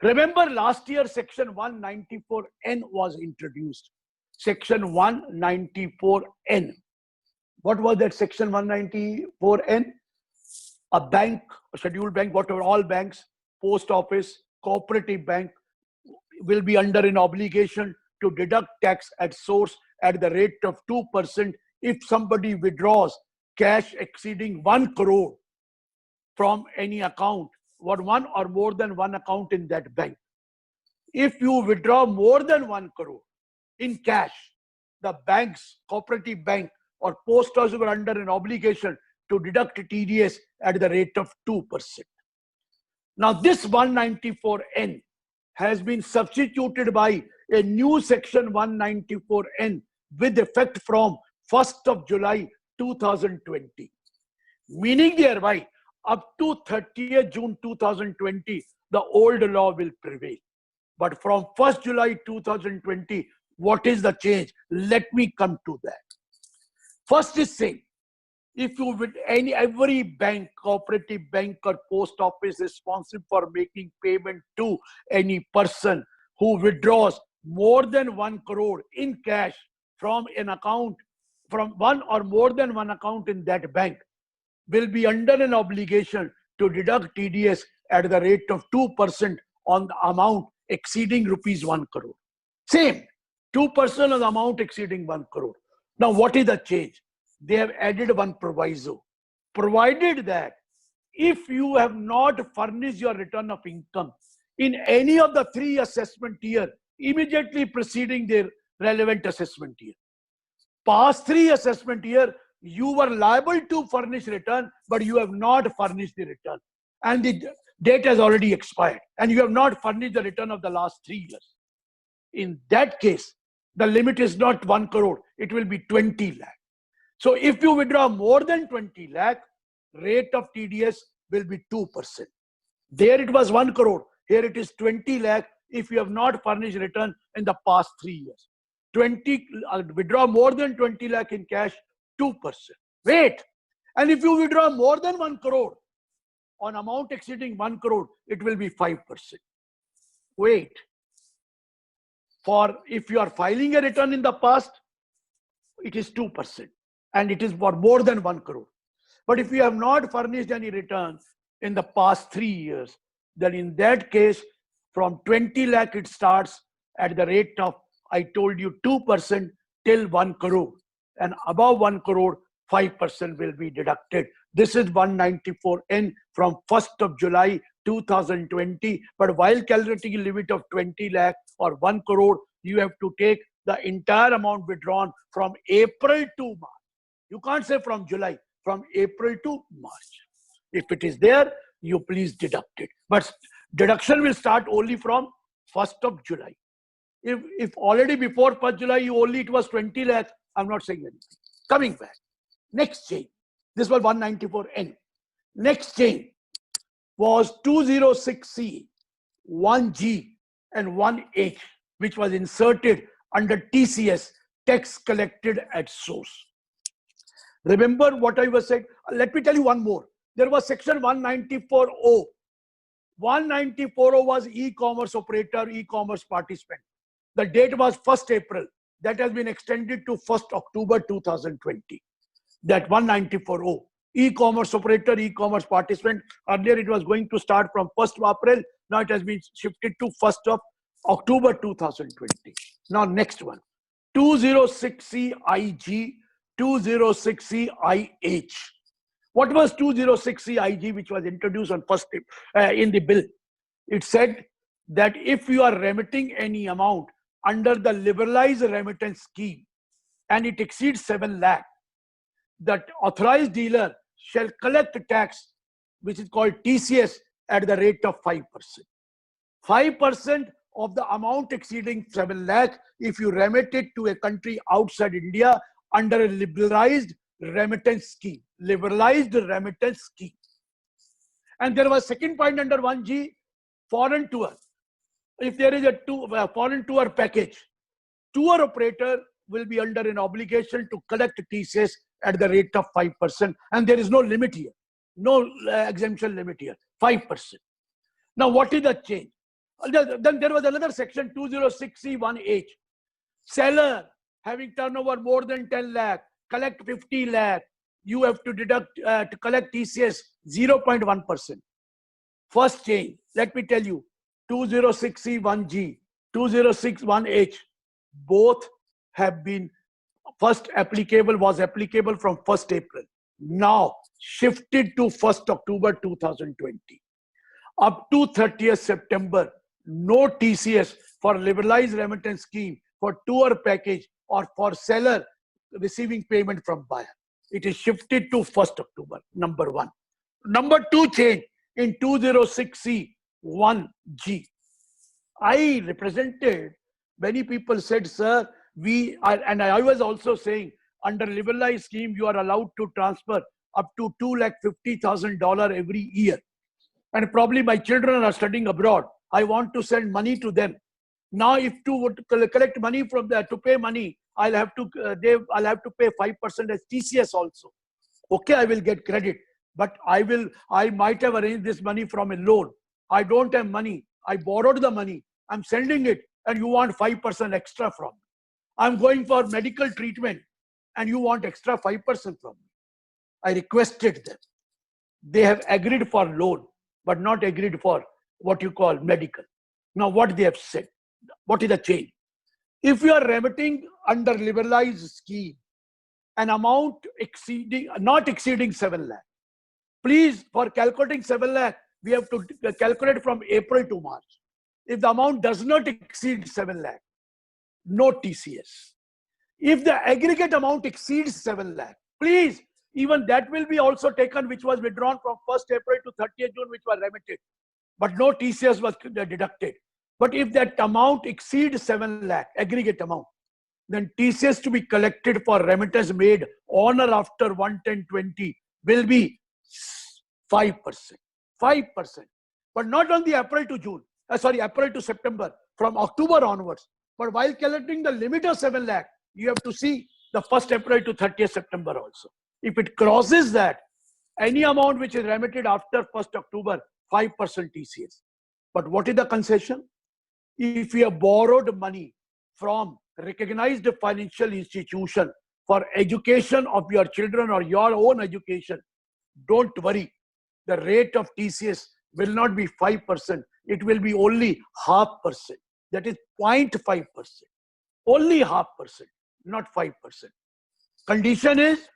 Remember last year, section 194N was introduced. Section 194N. What was that section 194N? A bank, a scheduled bank, whatever, all banks, post office, cooperative bank will be under an obligation to deduct tax at source at the rate of 2% if somebody withdraws cash exceeding 1 crore from any account, or one or more than one account in that bank. If you withdraw more than 1 crore in cash, the banks, cooperative bank or post office were under an obligation to deduct TDS at the rate of 2%. Now this 194N has been substituted by a new section 194N with effect from 1st of July 2020. Meaning thereby, up to 30th June 2020, the old law will prevail. But from 1st July 2020, what is the change? Let me come to that. First is saying, if you with every bank, cooperative bank or post office responsible for making payment to any person who withdraws more than 1 crore in cash from an account, from one or more than one account in that bank, will be under an obligation to deduct TDS at the rate of 2% on the amount exceeding rupees 1 crore. Same, 2% on the amount exceeding 1 crore. Now, what is the change? They have added one proviso, provided that if you have not furnished your return of income in any of the 3 assessment year immediately preceding their relevant assessment year, past 3 assessment year, you were liable to furnish return, but you have not furnished the return, and the date has already expired, and you have not furnished the return of the last 3 years. In that case, the limit is not 1 crore, it will be 20 lakh. So if you withdraw more than 20 lakh, rate of TDS will be 2%. There it was 1 crore, here it is 20 lakh if you have not furnished return in the past 3 years. Withdraw more than 20 lakh in cash, 2%. Wait, and if you withdraw more than 1 crore on amount exceeding 1 crore, it will be 5%. Wait, for if you are filing a return in the past, it is 2%, and it is for more than 1 crore. But if you have not furnished any return in the past 3 years, then in that case, from 20 lakh it starts at the rate of, I told you, 2% till 1 crore, and above 1 crore, 5% will be deducted. This is 194N from 1st of July 2020. But while calculating a limit of 20 lakh or 1 crore, you have to take the entire amount withdrawn from April to March. You can't say from July, from April to March. If it is there, you please deduct it. But deduction will start only from 1st of July. If already before 1st July, it was 20 lakh, I'm not saying anything. Coming back. Next change. This was 194N. Next change was 206C, 1G, and 1H, which was inserted under TCS, tax collected at source. Remember what I was saying? Let me tell you one more. There was section 194O. 194O was e-commerce operator, e-commerce participant. The date was 1st April. That has been extended to 1st October 2020. That 194O. E-commerce operator, e-commerce participant. Earlier it was going to start from 1st of April. Now it has been shifted to 1st of October 2020. Now next one. 206CIG, 206CIH. What was 206CIG, which was introduced on 1st in the bill? It said that if you are remitting any amount under the liberalized remittance scheme and it exceeds 7 lakh, that authorized dealer shall collect tax, which is called TCS, at the rate of 5%. 5% of the amount exceeding 7 lakh if you remit it to a country outside India under a liberalized remittance scheme. Liberalized remittance scheme. And there was second point under 1G, foreign tour. If there is a foreign tour package, tour operator will be under an obligation to collect TCS at the rate of 5%. And there is no limit here. No exemption limit here. 5%. Now, what is the change? Then there was another section, 206C1H. Seller having turnover more than 10 lakh, collect 50 lakh, you have to deduct, to collect TCS 0.1%. First change, let me tell you, 206C1G, 206C1H, both have been, first applicable was applicable from 1st April. Now shifted to 1st October 2020. Up to 30th September, no TCS for liberalized remittance scheme, for tour package, or for seller receiving payment from buyer. It is shifted to 1st October, number 1. Number 2 change in 206C1G. I represented, many people said, sir, and I was also saying, under liberalized scheme, you are allowed to transfer up to $250,000 every year. And probably my children are studying abroad. I want to send money to them. Now, if to would collect money from there to pay money, I'll have to pay 5% as TCS also. Okay, I will get credit, but I might have arranged this money from a loan. I don't have money. I borrowed the money. I'm sending it, and you want 5% extra from me. I'm going for medical treatment, and you want extra 5% from me. I requested them. They have agreed for loan, but not agreed for what you call medical. Now, what they have said, what is the change? If you are remitting under liberalized scheme, an amount not exceeding 7 lakh, please, for calculating 7 lakh, we have to calculate from April to March. If the amount does not exceed 7 lakh, no TCS. If the aggregate amount exceeds 7 lakh, please, even that will be also taken, which was withdrawn from 1st April to 30th June, which was remitted. But no TCS was deducted. But if that amount exceeds 7 lakh, aggregate amount, then TCS to be collected for remittance made on or after 1/10/20 will be 5%. 5%. But not on the April to June. April to September, from October onwards. But while collecting the limit of 7 lakh, you have to see the 1st April to 30th September also. If it crosses that, any amount which is remitted after 1st October, 5% TCS. But what is the concession? If you have borrowed money from recognized financial institution for education of your children or your own education, don't worry. The rate of TCS will not be 5%. It will be only 0.5%. That is 0.5%. Only 0.5%, not 5%. Condition is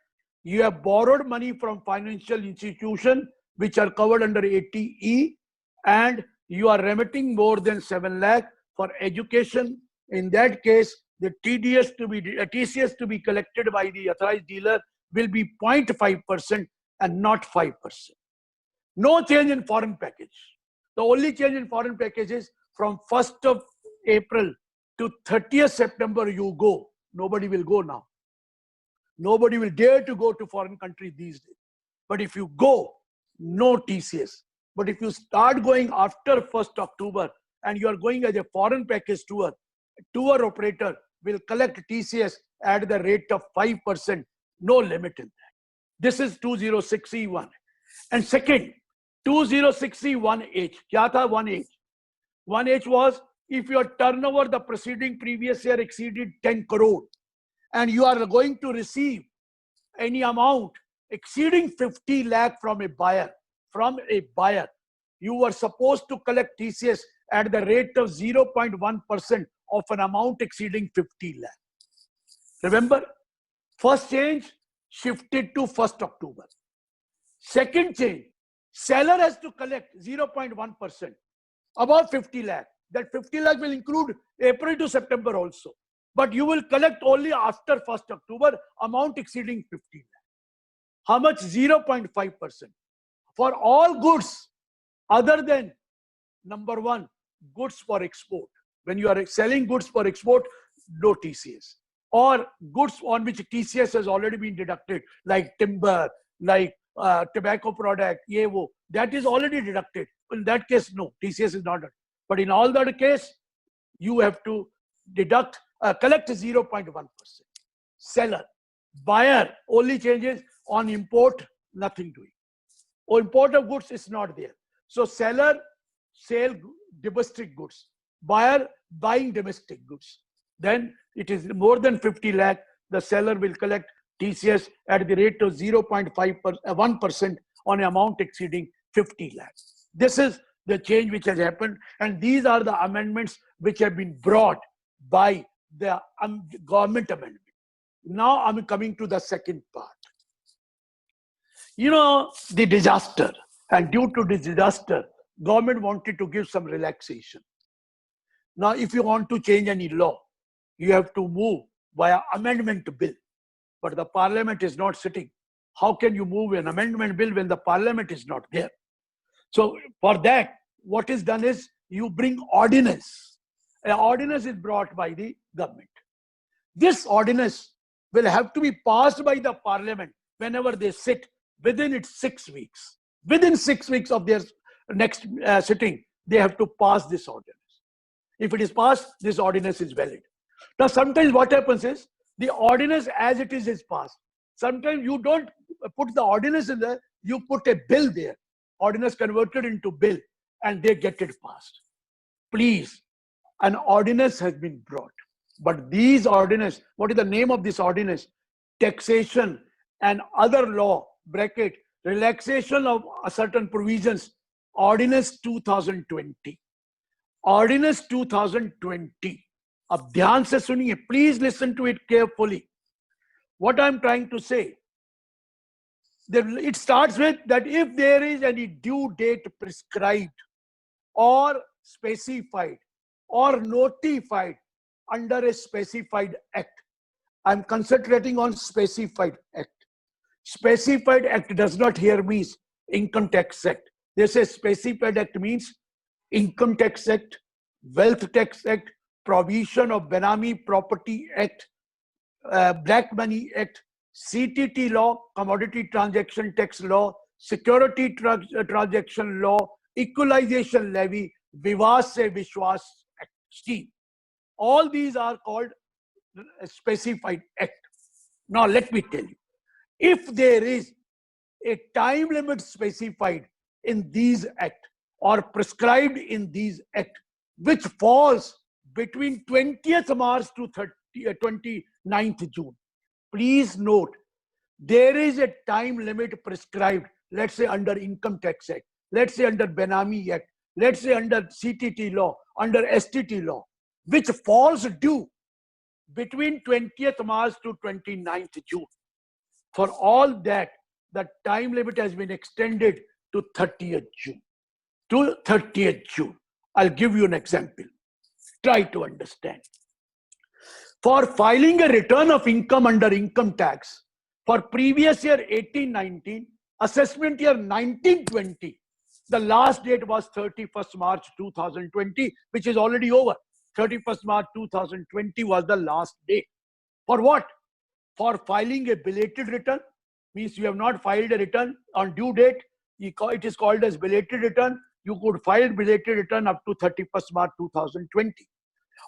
you have borrowed money from financial institution which are covered under 80E, and you are remitting more than 7 lakh for education. In that case, the TCS to be collected by the authorized dealer will be 0.5% and not 5%. No change in foreign package. The only change in foreign package is from 1st of April to 30th September you go. Nobody will go now. Nobody will dare to go to foreign country these days. But if you go, no TCS. But if you start going after 1st October and you are going as a foreign package tour operator will collect TCS at the rate of 5%, no limit in that. This is 206E1. And second, 206E1H. Kya tha 1H? 1H was if your turnover the preceding previous year exceeded 10 crore and you are going to receive any amount exceeding 50 lakh from a buyer, you were supposed to collect TCS at the rate of 0.1% of an amount exceeding 50 lakh. Remember, first change shifted to 1st October. Second change, seller has to collect 0.1% above 50 lakh. That 50 lakh will include April to September also. But you will collect only after 1st October amount exceeding 50 lakh. How much? 0.5%. For all goods other than number 1, goods for export. When you are selling goods for export, no TCS. Or goods on which TCS has already been deducted, like timber, like tobacco product, that is already deducted. In that case, no, TCS is not. But in all the other case, you have to collect 0.1%. Seller, buyer, only changes on import, nothing doing. Or import of goods is not there. So seller, sale domestic goods. Buyer, buying domestic goods. Then it is more than 50 lakh, the seller will collect TCS at the rate of 0.1% on amount exceeding 50 lakhs. This is the change which has happened, and these are the amendments which have been brought by the government amendment. Now I'm coming to the second part. You know, the disaster, and due to the disaster, government wanted to give some relaxation. Now, if you want to change any law, you have to move via amendment bill. But the parliament is not sitting. How can you move an amendment bill when the parliament is not there? So for that, what is done is you bring ordinance. An ordinance is brought by the government. This ordinance will have to be passed by the parliament whenever they sit within its 6 weeks. Within 6 weeks of their next sitting, they have to pass this ordinance. If it is passed, this ordinance is valid. Now, sometimes what happens is, the ordinance as it is passed. Sometimes you don't put the ordinance in there, you put a bill there. Ordinance converted into bill, and they get it passed. Please, an ordinance has been brought. But these ordinance, what is the name of this ordinance? Taxation and other law, bracket, relaxation of certain provisions. Ordinance 2020. Ordinance 2020. अब ध्यान से सुनिए, please listen to it carefully. What I'm trying to say, it starts with that if there is any due date prescribed or specified or notified under a specified act. I'm concentrating on specified act. Specified act does not here mean Income Tax Act. They say specified act means Income Tax Act, Wealth Tax Act, Provision of Benami Property Act, Black Money Act, CTT law, Commodity Transaction Tax law, Security Transaction law, Equalization levy, Vivad se Vishwas Act scheme. All these are called specified act. Now let me tell you, if there is a time limit specified in these act or prescribed in these act, which falls between 20th March to 29th June. Please note, there is a time limit prescribed, let's say under Income Tax Act, let's say under Benami Act, let's say under CTT law, under STT law, which falls due between 20th March to 29th June. For all that, the time limit has been extended to 30th June. To 30th June. I'll give you an example. Try to understand. For filing a return of income under income tax for previous year 18-19, assessment year 19-20, the last date was 31st March 2020, which is already over. 31st March 2020 was the last date. For what? For filing a belated return, means you have not filed a return on due date. It is called as belated return. You could file belated return up to 31st March 2020.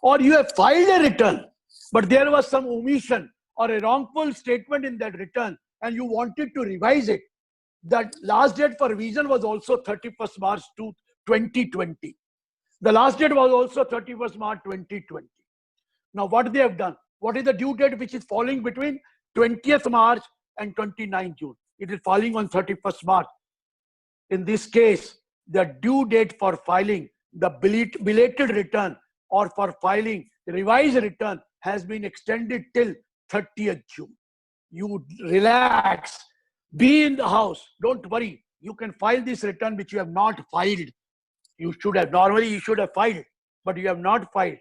Or you have filed a return, but there was some omission or a wrongful statement in that return and you wanted to revise it. That last date for revision was also 31st March 2020. The last date was also 31st March 2020. Now what they have done? What is the due date which is falling between 20th March and 29th June? It is falling on 31st March. In this case, the due date for filing the belated return or for filing revised return has been extended till 30th June. You relax, be in the house, don't worry. You can file this return which you have not filed. You should have, normally you should have filed, but you have not filed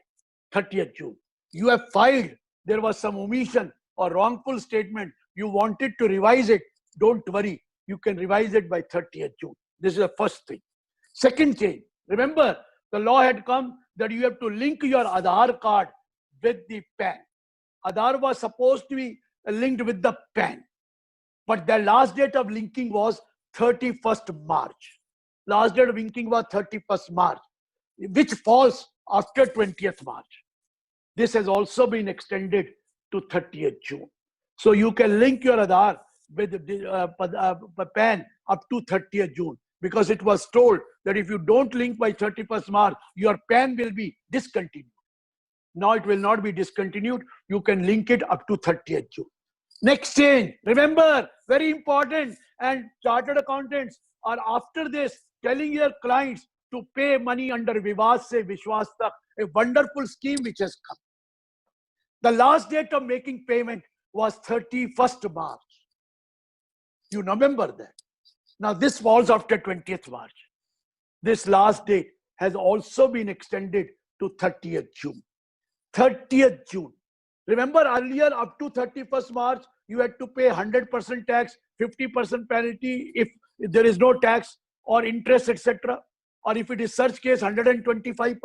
30th June. You have filed, there was some omission or wrongful statement, you wanted to revise it, don't worry, you can revise it by 30th June. This is the first thing. Second change, remember the law had come that you have to link your Aadhaar card with the PAN. Aadhaar was supposed to be linked with the PAN, but the last date of linking was 31st March. Last date of linking was 31st March, which falls after 20th March. This has also been extended to 30th June. So you can link your Aadhaar with the PAN up to 30th June, because it was told that if you don't link by 31st March, your PAN will be discontinued. Now it will not be discontinued. You can link it up to 30th June. Next change, remember, very important, and chartered accountants are after this telling your clients to pay money under Vivad se Vishwas Tak, a wonderful scheme which has come. The last date of making payment was 31st March. You remember that. Now this falls after 20th March. This last date has also been extended to 30th June. 30th June. Remember earlier up to 31st March, you had to pay 100% tax, 50% penalty if there is no tax or interest, etc. Or if it is such case, 125%.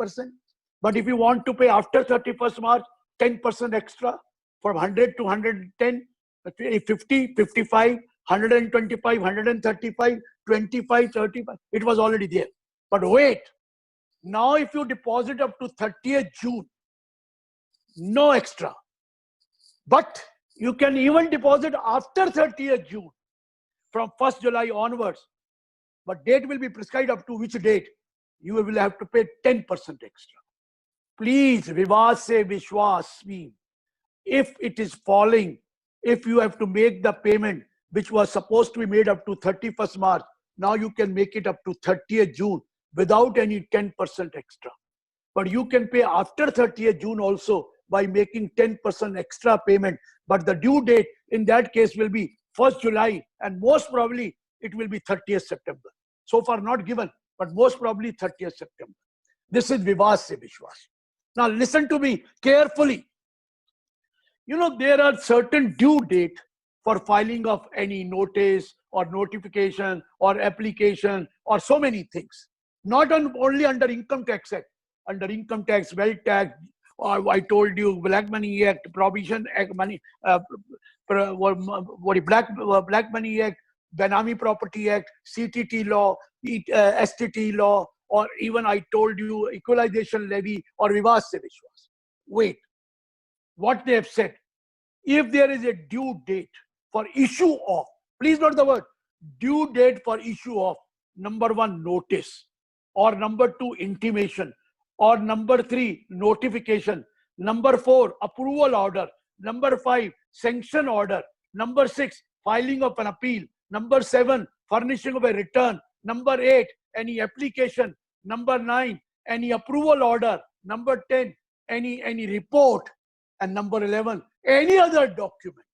But if you want to pay after 31st March, 10% extra from 100 to 110, 50, 55, 125, 135, 25, 35. It was already there. But wait, Now, if you deposit up to 30th June, no extra. But you can even deposit after 30th June from 1st July onwards. But date will be prescribed up to which date? You will have to pay 10% extra. Please, Vivad se Vishwas scheme. If it is falling, if you have to make the payment which was supposed to be made up to 31st March, now you can make it up to 30th June without any 10% extra. But you can pay after 30th June also by making 10% extra payment. But the due date in that case will be 1st July and most probably it will be 30th September. So far not given, but most probably 30th September. This is Vivad se Vishwas. Now listen to me carefully. You know, there are certain due date for filing of any notice or notification or application or so many things. Not only under Income Tax Act, under Income Tax, Wealth Tax, or I told you Black Money Act, Prohibition Act, Black Money Act, Benami Property Act, CTT law, STT law, or even I told you Equalization Levy or Vivad se Vishwas. Wait, what they have said, if there is a due date for issue of, please note the word, due date for issue of, number 1, notice, or number 2, intimation, or number 3, notification, number 4, approval order, number 5, sanction order, number 6, filing of an appeal, number 7, furnishing of a return, number 8, any application, number 9, any approval order, number 10, any report, and number 11, any other document.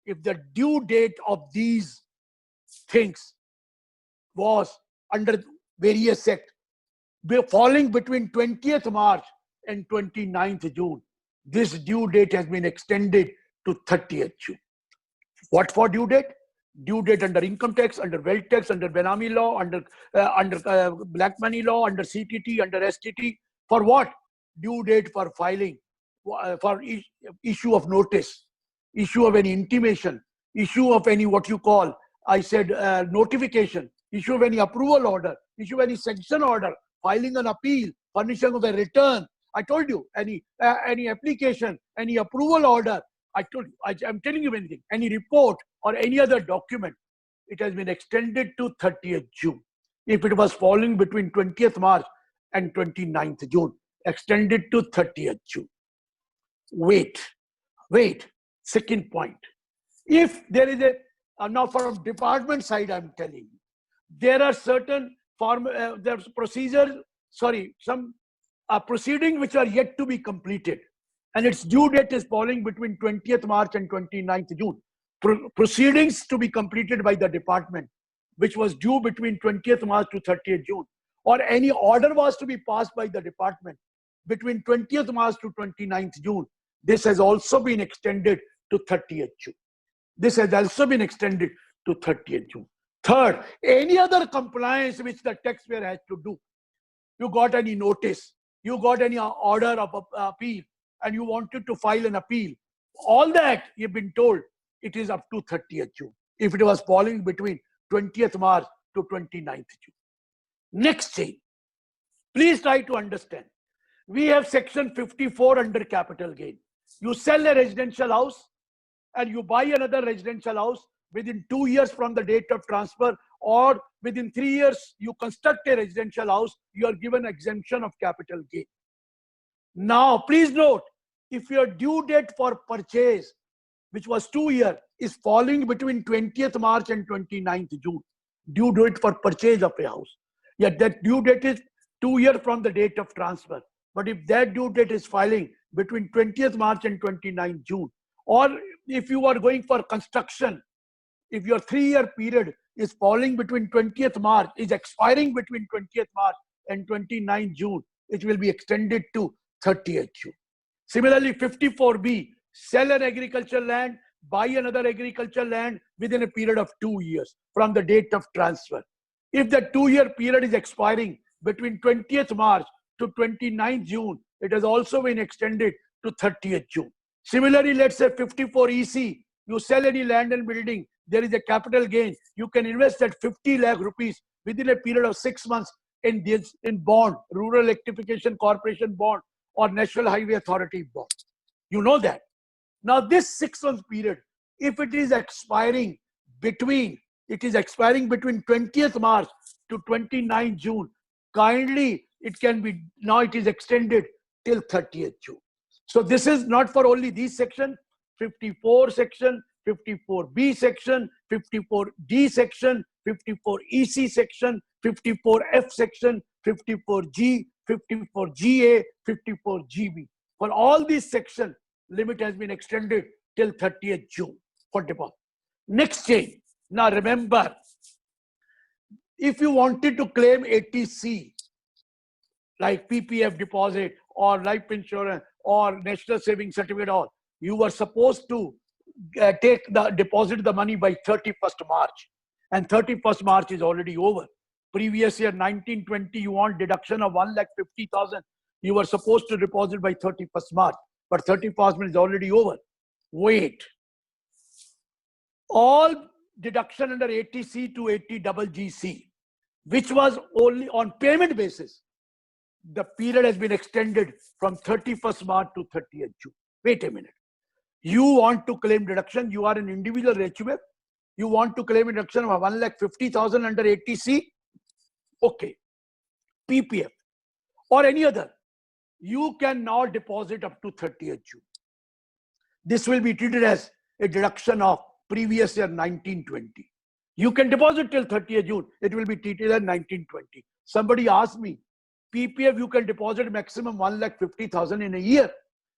If the due date of these things was under various act falling between 20th March and 29th June, this due date has been extended to 30th June. What for due date? Due date under Income Tax, under Wealth Tax, under Benami law, under Black Money law, under CTT, under STT. For what? Due date for filing, for issue of notice, issue of any intimation, issue of any what you call, I said notification, issue of any approval order, issue of any sanction order, filing an appeal, furnishing of a return. I told you, any application, any approval order, I told you, I'm telling you anything, any report or any other document, it has been extended to 30th June. If it was falling between 20th March and 29th June, extended to 30th June. Wait, second point. If there is a, now from department side, I'm telling you, there are certain there's procedures, some proceedings which are yet to be completed. And its due date is falling between 20th March and 29th June. Proceedings to be completed by the department, which was due between 20th March to 30th June. Or any order was to be passed by the department between 20th March to 29th June. This has also been extended to 30th June. This has also been extended to 30th June. Third, any other compliance which the taxpayer has to do. You got any notice, you got any order of appeal, and you wanted to file an appeal. All that you've been told, it is up to 30th June. If it was falling between 20th March to 29th June. Next thing, please try to understand. We have section 54 under capital gain. You sell a residential house and you buy another residential house within 2 years from the date of transfer, or within 3 years you construct a residential house, you are given exemption of capital gain. Now, please note, if your due date for purchase, which was 2 years, is falling between 20th March and 29th June, due date for purchase of a house, yet that due date is 2 years from the date of transfer. But if that due date is filing between 20th March and 29th June, or if you are going for construction, if your 3-year period is falling between 20th March, is expiring between 20th March and 29th June, it will be extended to 30th June. Similarly, 54B, sell an agricultural land, buy another agricultural land within a period of 2 years from the date of transfer. If the 2-year period is expiring between 20th March to 29th June, it has also been extended to 30th June. Similarly, let's say 54EC, you sell any land and building, there is a capital gain. You can invest at 50 lakh rupees within a period of 6 months. in this, in bond, Rural Electrification Corporation bond or National Highway Authority bond. You know that. Now this 6 months period, if it is expiring between 20th March to 29th June, kindly it can be, now it is extended till 30th June. So this is not for only these section, 54 section, 54B section, 54D section, 54EC section, 54F section, 54G, 54GA, 54GB. For all these sections, limit has been extended till 30th June for deposit. Next change. Now remember, if you wanted to claim 80C, like PPF deposit or life insurance or national savings certificate, all, you were supposed to deposit the money by 31st March. And 31st March is already over. Previous year, 1920, you want deduction of 1,50,000. You were supposed to deposit by 31st March. But 31st March is already over. Wait. All deduction under 80C to 80GC, which was only on payment basis, the period has been extended from 31st March to 30th June. Wait a minute. You want to claim deduction, you are an individual HUF, you want to claim a deduction of 1,50,000 under 80C, okay. PPF or any other, you can now deposit up to 30th June. This will be treated as a deduction of previous year 1920. You can deposit till 30th June, it will be treated as 1920. Somebody asked me, PPF you can deposit maximum 1,50,000 in a year.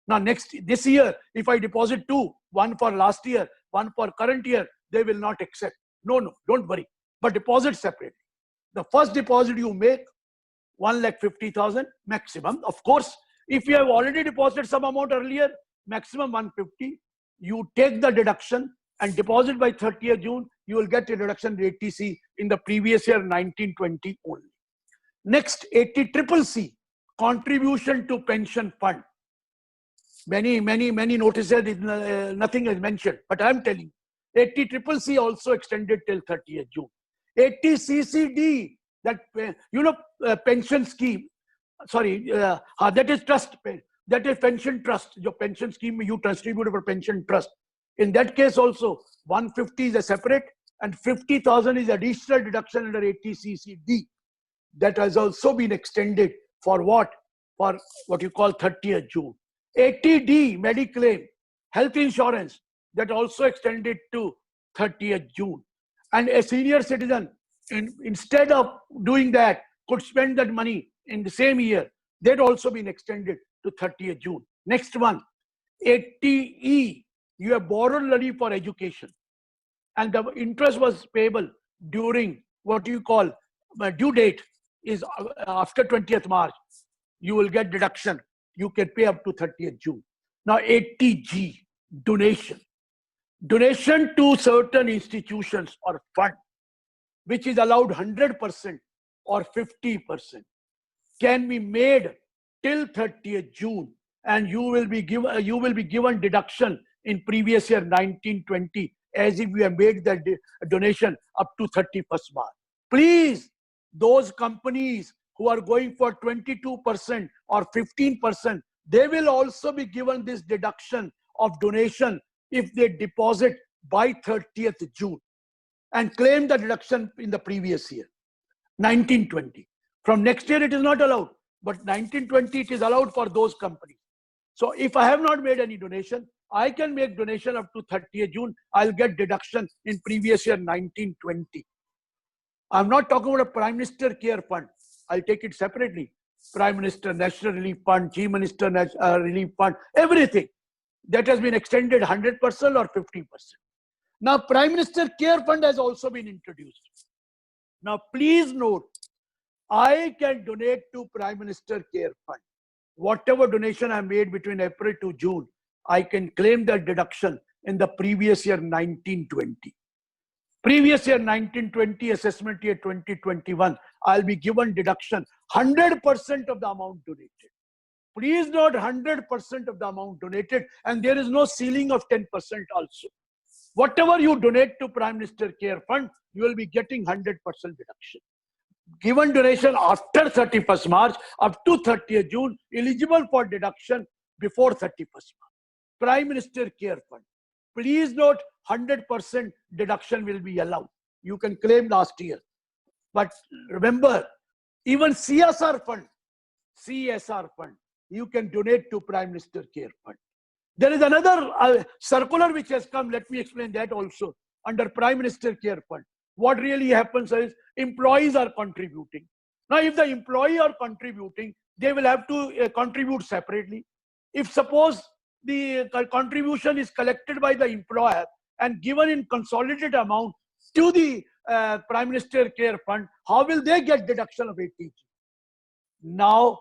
Now this year, if I deposit two, one for last year, one for current year, they will not accept. No, don't worry. But deposit separately. The first deposit you make, 1,50,000 maximum. Of course, if you have already deposited some amount earlier, maximum 150. You take the deduction and deposit by 30th June, you will get a deduction 80C in the previous year 1920 only. Next, 80CCC, contribution to pension fund. Many notices, nothing is mentioned, but I am telling you, 80CCC also extended till 30th June. 80CCD, that pension scheme, sorry, that is trust, that is pension trust. Your pension scheme you contribute for pension trust. In that case also, 150 is a separate and 50,000 is additional deduction under 80CCD. That has also been extended for what? For what you call 30th June. 80D, Mediclaim, health insurance, that also extended to 30th June. And a senior citizen, instead of doing that, could spend that money in the same year. That also been extended to 30th June. Next one, 80E, you have borrowed money for education. And the interest was payable during what you call due date is after 20th March. You will get deduction. You can pay up to 30th June. Now 80G, donation. Donation to certain institutions or fund, which is allowed 100% or 50%, can be made till 30th June, and you will be given deduction in previous year 1920 as if you have made that donation up to 31st March. Please, those companies who are going for 22% or 15%, they will also be given this deduction of donation if they deposit by 30th June and claim the deduction in the previous year, 1920. From next year, it is not allowed, but 1920, it is allowed for those companies. So if I have not made any donation, I can make donation up to 30th June. I'll get deduction in previous year, 1920. I'm not talking about a Prime Minister Care Fund. I'll take it separately. Prime Minister National Relief Fund, Chief Minister Relief Fund, everything. That has been extended 100% or 50%. Now, Prime Minister Care Fund has also been introduced. Now, please note, I can donate to Prime Minister Care Fund. Whatever donation I made between April to June, I can claim that deduction in the previous year 1920. Previous year 1920, assessment year 2021, I'll be given deduction 100% of the amount donated. Please note 100% of the amount donated, and there is no ceiling of 10% also. Whatever you donate to Prime Minister Care Fund, you will be getting 100% deduction. given donation after 31st March up to 30th June, eligible for deduction before 31st March. Prime Minister Care Fund. Please note 100% deduction will be allowed. You can claim last year. But remember, even CSR fund, you can donate to Prime Minister Care Fund. There is another circular which has come. Let me explain that also. Under Prime Minister Care Fund, what really happens is employees are contributing. Now, if the employee are contributing, they will have to contribute separately. If suppose the contribution is collected by the employer and given in consolidated amount to the Prime Minister Care Fund, how will they get deduction of 80G? Now,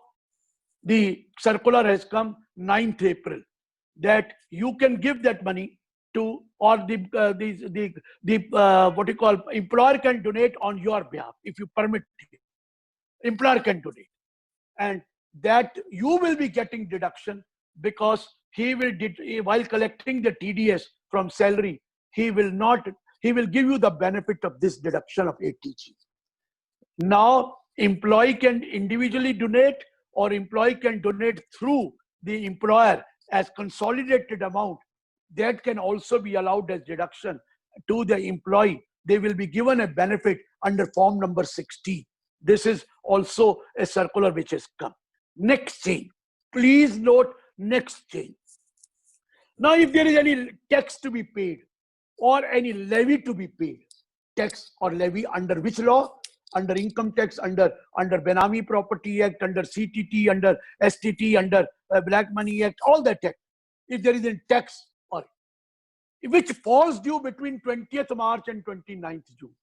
the circular has come 9th April that you can give that money to, or the what you call, employer can donate on your behalf if you permit it. Employer can donate, and that you will be getting deduction because he will, while collecting the TDS from salary, he will give you the benefit of this deduction of 80G. Now, employee can individually donate, or employee can donate through the employer as consolidated amount. That can also be allowed as deduction to the employee. They will be given a benefit under form number 16. This is also a circular which has come. Next change. Please note next change. Now, if there is any tax to be paid or any levy to be paid, tax or levy under which law? Under income tax, under Benami Property Act, under CTT, under STT, under Black Money Act, all that tax. If there is a tax or which falls due between 20th March and 29th June,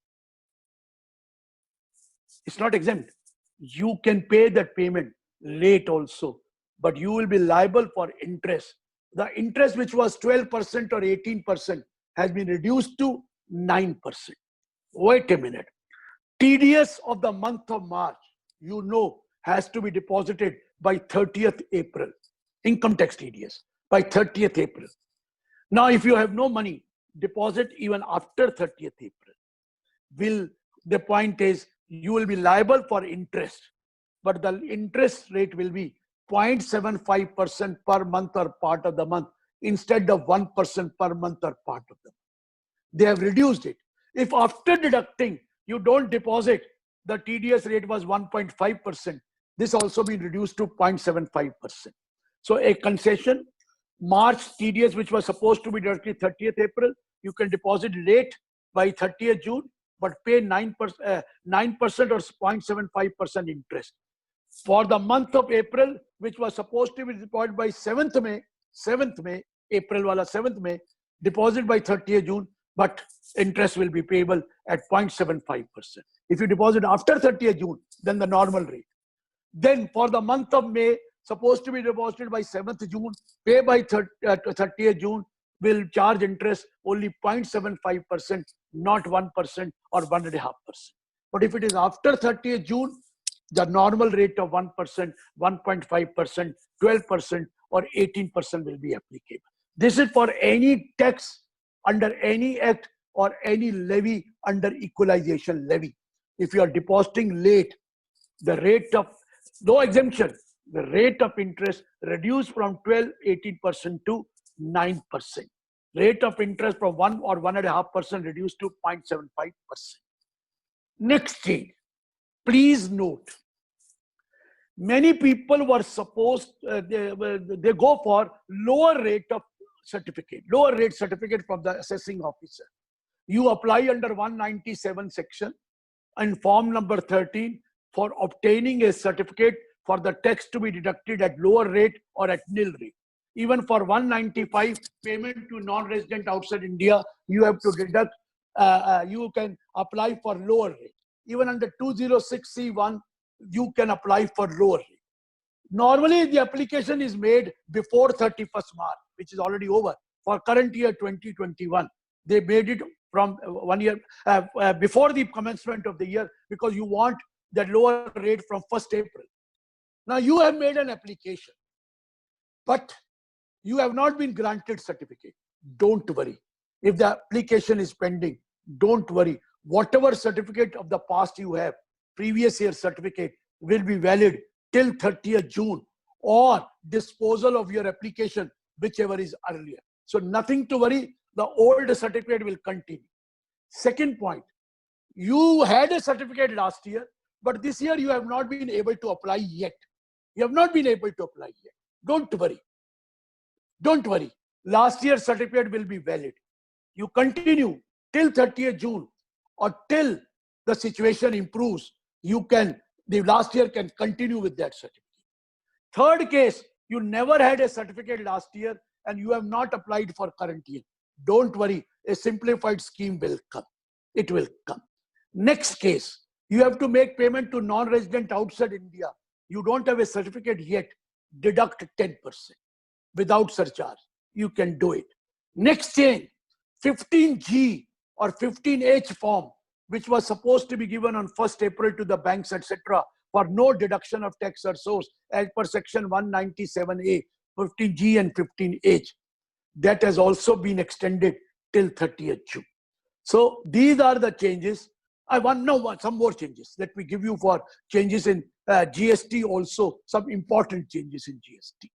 it's not exempt. You can pay that payment late also, but you will be liable for interest. The interest which was 12% or 18% has been reduced to 9%. Wait a minute. TDS of the month of March, you know, has to be deposited by 30th April. Income tax TDS by 30th April. Now, if you have no money, deposit even after 30th April. The point is, you will be liable for interest, but the interest rate will be 0.75% per month or part of the month instead of 1% per month or part of the month. They have reduced it. If after deducting, you don't deposit, the TDS rate was 1.5%. This also been reduced to 0.75%. So a concession, March TDS, which was supposed to be deducted 30th April, you can deposit late by 30th June, but pay 9% or 0.75% interest. For the month of April, which was supposed to be deposited by 7th May, April wala 7th May, deposit by 30th June, but interest will be payable at 0.75%. If you deposit after 30th June, then the normal rate. Then for the month of May, supposed to be deposited by 7th June, pay by 30th June, will charge interest only 0.75%, not 1% or 1.5%. But if it is after 30th June, the normal rate of 1%, 1.5%, 12% or 18% will be applicable. This is for any tax under any act or any levy under equalization levy. If you are depositing late, the rate of, no exemption, the rate of interest reduced from 18% to 9%. Rate of interest from 1 or 1.5% reduced to 0.75%. Next change. Please note, many people were supposed, they go for lower rate certificate from the assessing officer. You apply under 197 section and form number 13 for obtaining a certificate for the tax to be deducted at lower rate or at nil rate. Even for 195 payment to non-resident outside India, you have to deduct, you can apply for lower rate. Even under 206C1, you can apply for lower rate. Normally, the application is made before 31st March, which is already over. For current year 2021, they made it from 1 year before the commencement of the year because you want that lower rate from 1st April. Now, you have made an application, but you have not been granted certificate. Don't worry. If the application is pending, don't worry. Whatever certificate of the past you have, previous year certificate will be valid till 30th June, or disposal of your application, whichever is earlier. So nothing to worry, the old certificate will continue. Second point, you had a certificate last year, but this year you have not been able to apply yet. You have not been able to apply yet. Don't worry. Don't worry. Last year's certificate will be valid. You continue till 30th June or till the situation improves. You can, the last year can continue with that certificate. Third case, you never had a certificate last year and you have not applied for current year. Don't worry, a simplified scheme will come. It will come. Next case, you have to make payment to non-resident outside India. You don't have a certificate yet, deduct 10% without surcharge. You can do it. Next change, 15G or 15H form, which was supposed to be given on 1st April to the banks, etc., for no deduction of tax or source as per section 197A, 15G and 15H. That has also been extended till 30th June. So these are the changes. I want now some more changes. Let me give you for changes in GST also, some important changes in GST.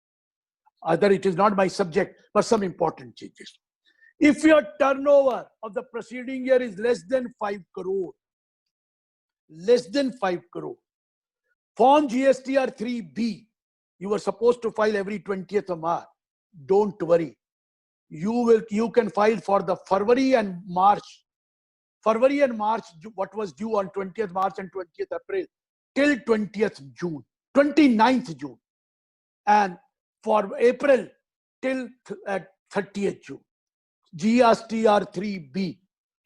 Either it is not my subject, but some important changes. If your turnover of the preceding year is less than 5 crore, Form GSTR 3B, you were supposed to file every 20th of March. Don't worry. You can file for the February and March. February and March, what was due on 20th March and 20th April, till 20th June, 29th June. And for April, till 30th June. GSTR 3B,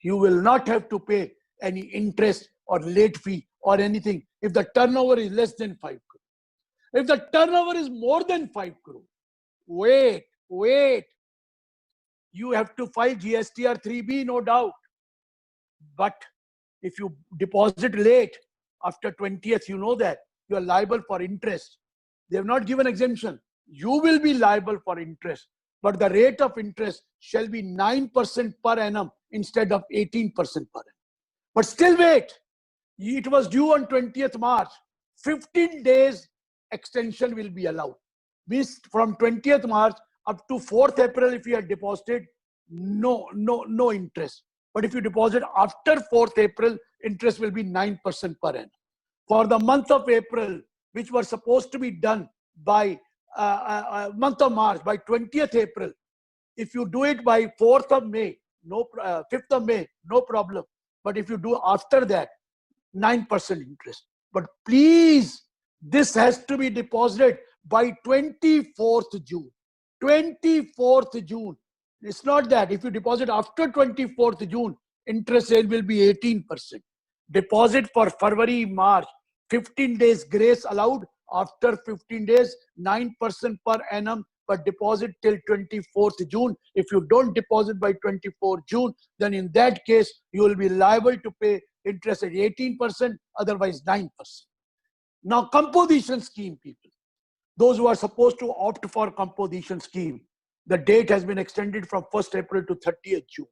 you will not have to pay any interest or late fee or anything if the turnover is less than 5 crore. If the turnover is more than 5 crore, wait. You have to file GSTR 3B, no doubt. But if you deposit late, after 20th, you know that you are liable for interest. They have not given exemption. You will be liable for interest, but the rate of interest shall be 9% per annum instead of 18% per annum. But still wait. It was due on 20th March. 15 days extension will be allowed. Means from 20th March up to 4th April, if you had deposited, no interest. But if you deposit after 4th April, interest will be 9% per annum. For the month of April, which was supposed to be done by month of March, by 20th April, if you do it by 4th of May, 5th of May, no problem. But if you do after that, 9% interest. But please, this has to be deposited by 24th June. 24th June. It's not that. If you deposit after 24th June, interest rate will be 18%. Deposit for February, March, 15 days grace allowed. After 15 days, 9% per annum, but deposit till 24th June. If you don't deposit by 24th June, then in that case, you will be liable to pay interest at 18%, otherwise 9%. Now, composition scheme people. Those who are supposed to opt for composition scheme, the date has been extended from 1st April to 30th June.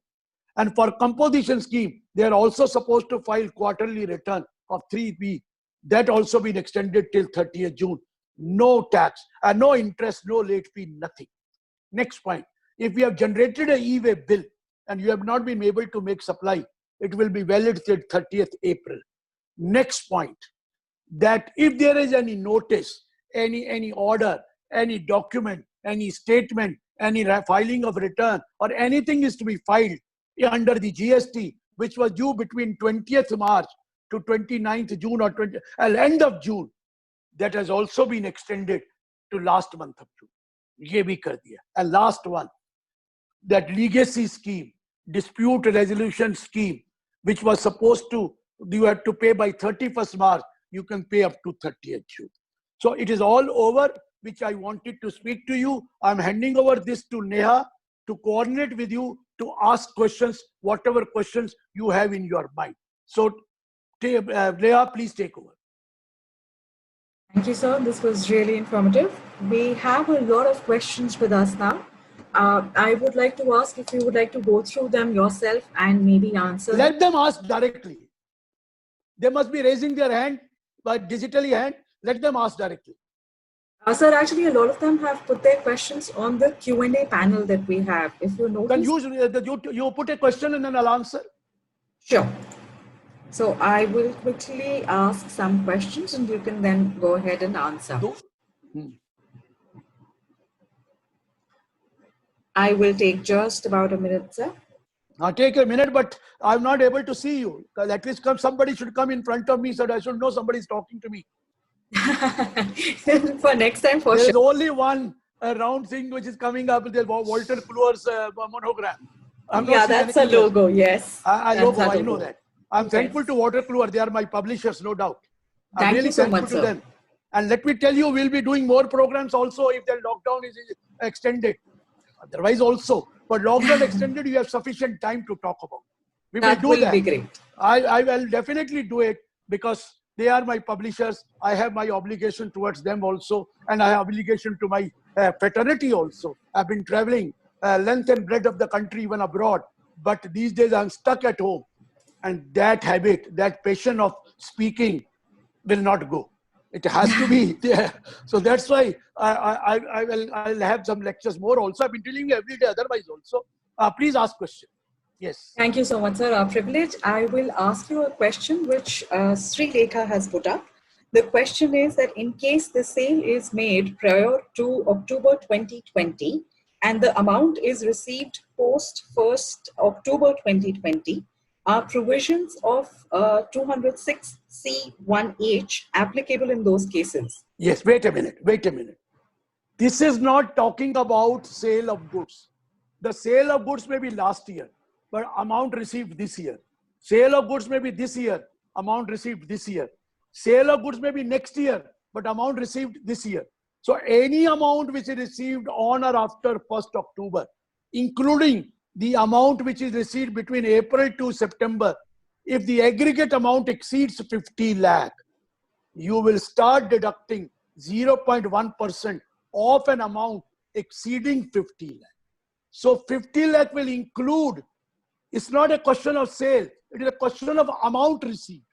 And for composition scheme, they are also supposed to file quarterly return of 3B. That also been extended till 30th June. No tax, no interest, no late fee, nothing. Next point, if you have generated an e-way bill and you have not been able to make supply, it will be valid till 30th April. Next point, that if there is any notice, any order, any document, any statement, any filing of return or anything is to be filed under the GST, which was due between 20th March to 29th June or end of June, that has also been extended to last month of June. Ye bhi kar diya. And last one, that legacy scheme, dispute resolution scheme, which was supposed to, you had to pay by 31st March, you can pay up to 30th June. So it is all over, which I wanted to speak to you. I'm handing over this to Neha to coordinate with you, to ask questions, whatever questions you have in your mind. So Neha, please take over. Thank you, sir. This was really informative. We have a lot of questions with us now. I would like to ask if you would like to go through them yourself and maybe answer. Let them ask directly. They must be raising their hand, but digitally hand. Let them ask directly. Sir, actually, a lot of them have put their questions on the Q&A panel that we have. If you notice, Then you put a question and then I'll answer. Sure. So I will quickly ask some questions and you can then go ahead and answer. I will take just about a minute, sir. I'll take a minute, but I'm not able to see you. At least somebody should come in front of me so that I should know somebody's talking to me. For next time, for There's sure. only one round thing which is coming up with the Walter Kluwer's monogram. Yeah, that's a logo, yes. I know that. I'm thankful to Walter Kluwer. They are my publishers, no doubt. I'm really thankful to them. And let me tell you, we'll be doing more programs also if the lockdown is extended. Otherwise also. But lockdown extended, you have sufficient time to talk about. We will do that. That will be great. I will definitely do it because they are my publishers. I have my obligation towards them also. And I have obligation to my fraternity also. I've been traveling length and breadth of the country, even abroad. But these days I'm stuck at home. And that habit, that passion of speaking will not go. It has to be there. So that's why I'll have some lectures more also. I've been telling you every day otherwise also. Please ask question. Yes. Thank you so much, sir. Our privilege. I will ask you a question which Sri Lekha has put up. The question is that in case the sale is made prior to October 2020 and the amount is received post 1st October 2020, are provisions of 206C1H applicable in those cases? Yes, wait a minute. This is not talking about sale of goods. The sale of goods may be last year, but amount received this year. Sale of goods may be this year, amount received this year. Sale of goods may be next year, but amount received this year. So any amount which is received on or after 1st October, including the amount which is received between April to September, if the aggregate amount exceeds 50 lakh, you will start deducting 0.1% of an amount exceeding 50 lakh. So 50 lakh will include, it's not a question of sale, it is a question of amount received.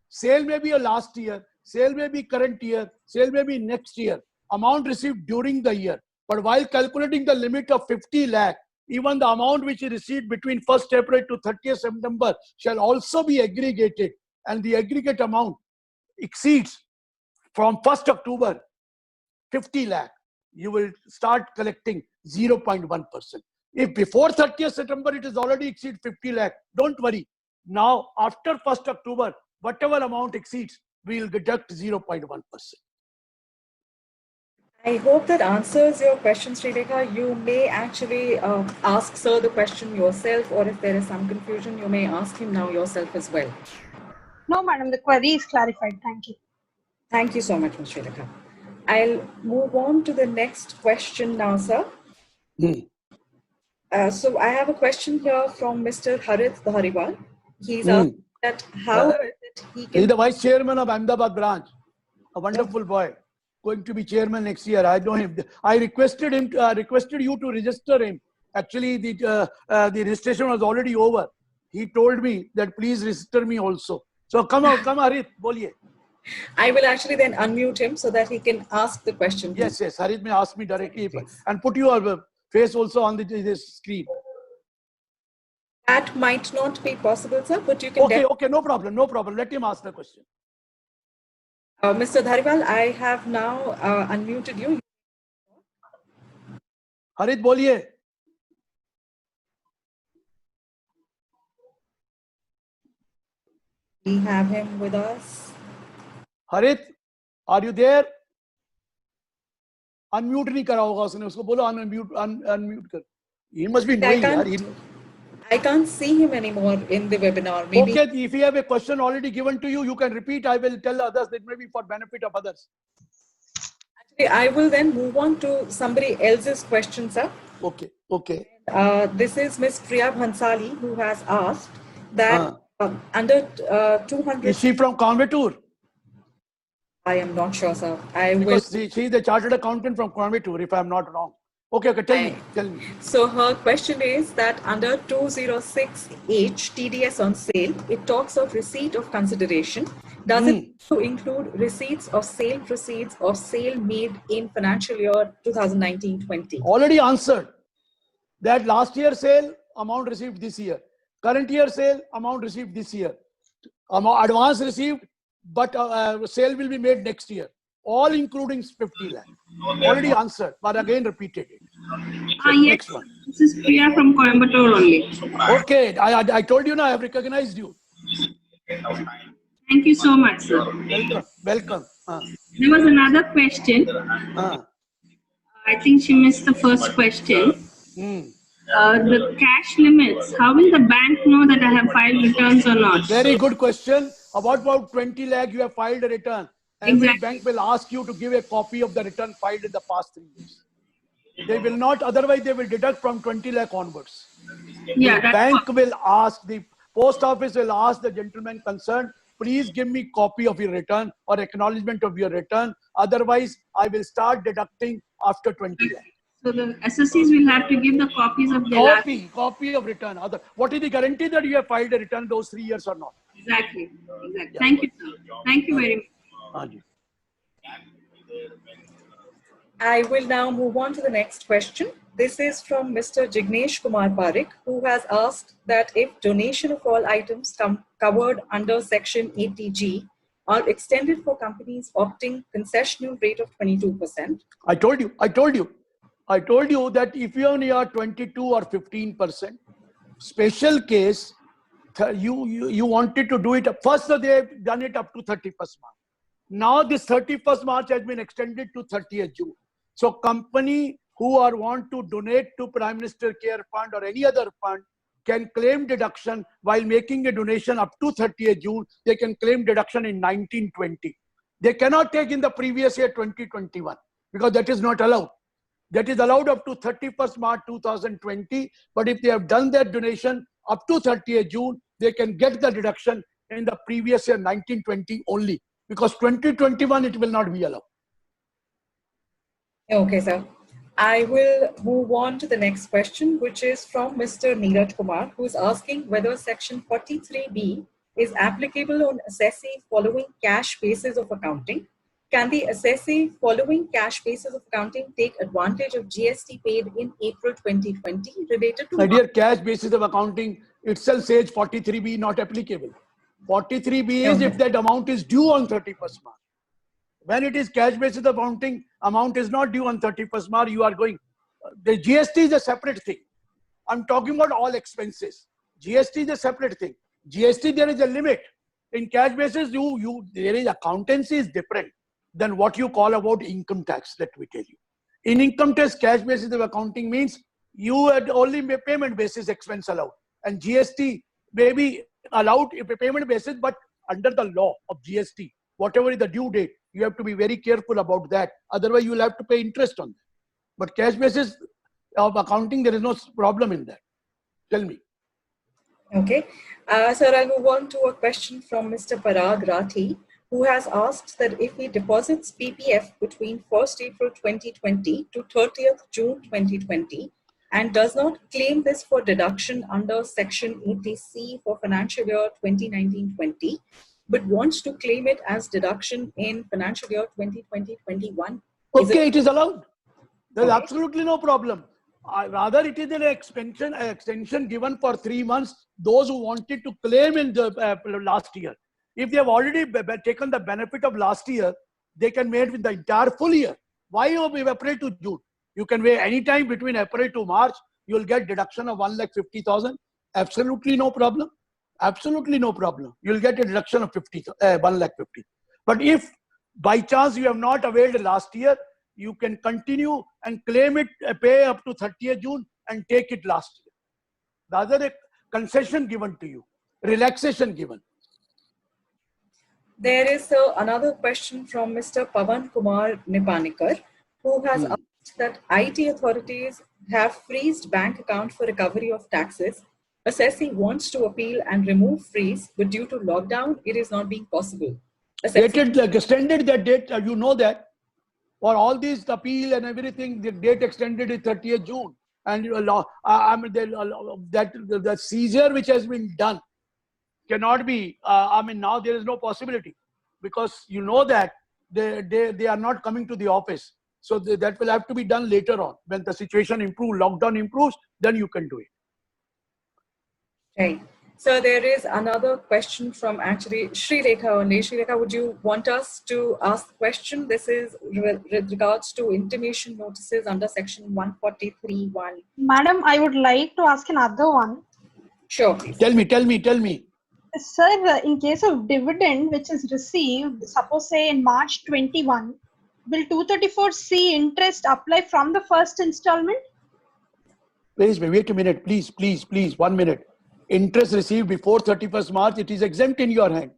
Sale may be a last year, sale may be current year, sale may be next year, amount received during the year. But while calculating the limit of 50 lakh, even the amount which is received between 1st April to 30th September shall also be aggregated, and the aggregate amount exceeds from 1st October 50 lakh, you will start collecting 0.1%. If before 30th September it is already exceed 50 lakh, don't worry. Now after 1st October, whatever amount exceeds, we will deduct 0.1%. I hope that answers your question, Sri Lekha. You may actually ask sir the question yourself, or if there is some confusion, you may ask him now yourself as well. No, madam, the query is clarified. Thank you. Thank you so much, Ms. Sri Lekha. I'll move on to the next question now, sir. So I have a question here from Mr. Harith Dhariwal. He's asking that how he can... He's the vice chairman of Ahmedabad branch, a wonderful boy, going to be chairman next year. I know him. I requested him, requested you to register him. Actually, the registration was already over. He told me that please register me also. So come Harith, boliye. I will actually then unmute him so that he can ask the question. Yes, Harith may ask me directly and put your face also on this screen. That might not be possible, sir, but you can... Okay, no problem. Let him ask the question. Mr. Dhariwal, I have now unmuted you. Harith, boliye. We have him with us. Harith, are you there? Unmute नहीं करा होगा उसने, उसको बोलो unmute कर. He must be doing. I can't see him anymore in the webinar. Maybe... Okay, if you have a question already given to you, you can repeat. I will tell others that may be for benefit of others. Actually, I will then move on to somebody else's question, sir. Okay. This is Ms. Priya Bhansali, who has asked that under 200... Is she from Coimbatore? I am not sure, sir. Because she is a chartered accountant from Coimbatore, if I am not wrong. Okay, tell me. So her question is that under 206H TDS on sale, it talks of receipt of consideration. Does it also include receipts of sale proceeds of sale made in financial year 2019-20? Already answered. That last year sale, amount received this year. Current year sale, amount received this year. Advance received, but sale will be made next year. All including 50 lakh. Already answered, but again repeated it. So Yes, next one. This is Priya from Coimbatore only. Okay, I told you now, I have recognized you. Thank you so much, sir. Welcome. There was another question. I think she missed the first question. The cash limits, how will the bank know that I have filed returns or not? Very good question. About 20 lakh you have filed a return. Every bank will ask you to give a copy of the return filed in the past 3 years. They will not, otherwise they will deduct from 20 lakh onwards. Yeah, the bank will ask, the post office will ask the gentleman concerned, please give me copy of your return or acknowledgement of your return. Otherwise, I will start deducting after 20 lakh. So the SSCs will have to give the copies of their copy of return. What is the guarantee that you have filed a return those 3 years or not? Exactly. Yeah. Thank you, sir. Thank you very much. I will now move on to the next question. This is from Mr. Jignesh Kumar Parekh, who has asked that if donation of all items covered under Section 80G are extended for companies opting concessional rate of 22%. I told you that if you only are 22 or 15%, special case, you wanted to do it. First, they've done it up to 31st March. Now this 31st March has been extended to 30th June. So company who want to donate to Prime Minister Care Fund or any other fund can claim deduction while making a donation up to 30th June. They can claim deduction in 1920. They cannot take in the previous year 2021 because that is not allowed. That is allowed up to 31st March 2020. But if they have done their donation up to 30th June, they can get the deduction in the previous year 1920 only. Because 2021 it will not be allowed. Okay, sir. I will move on to the next question, which is from Mr. Neeraj Kumar, who is asking whether Section 43B is applicable on assessee following cash basis of accounting. Can the assessee following cash basis of accounting take advantage of GST paid in April 2020 related to... My dear, cash basis of accounting itself says 43B not applicable. 43B is if that amount is due on 31st March. When it is cash basis of accounting, amount is not due on 31st March, you are going. The GST is a separate thing. I'm talking about all expenses. GST is a separate thing. GST, there is a limit. In cash basis, there is accountancy is different than what you call about income tax, let me tell you. In income tax, cash basis of accounting means you had only payment basis expense allowed. And GST may be allowed if a payment basis, but under the law of GST, whatever is the due date, you have to be very careful about that. Otherwise, you will have to pay interest on that. But cash basis of accounting, there is no problem in that. Tell me. Okay. Sir, I'll move on to a question from Mr. Parag Rathi, who has asked that if he deposits PPF between 1st April 2020 to 30th June 2020 and does not claim this for deduction under Section 80C for financial year 2019-20, but wants to claim it as deduction in financial year 2020-21. Okay, it is allowed. There's absolutely no problem. Rather, it is an extension given for 3 months. Those who wanted to claim in the last year, if they have already taken the benefit of last year, they can make with the entire full year. Why April to June? You can wait any time between April to March. You will get deduction of 1,50,000. Absolutely no problem. Absolutely no problem. You will get a deduction of 1,50,000. But if by chance you have not availed last year, you can continue and claim it, pay up to 30th June and take it last year. Rather a concession given to you, relaxation given. There is another question from Mr. Pavan Kumar Nipanikar, who has asked that IT authorities have freezed bank account for recovery of taxes. Assessee wants to appeal and remove freeze, but due to lockdown, it is not being possible. Extended that date, you know that. For all these appeal and everything, the date extended is 30th June. And the seizure which has been done cannot be, now there is no possibility, because you know that they are not coming to the office. So that will have to be done later on. When the situation improves, lockdown improves, then you can do it. Okay. So there is another question from actually Sri Rekha only. Sri Rekha, would you want us to ask the question? This is with regards to intimation notices under section 143(1). Madam, I would like to ask another one. Sure, please. Tell me. Sir, in case of dividend which is received, suppose say in March 21, will 234C interest apply from the first installment? Wait a minute, please, 1 minute. Interest received before 31st March, it is exempt in your hand.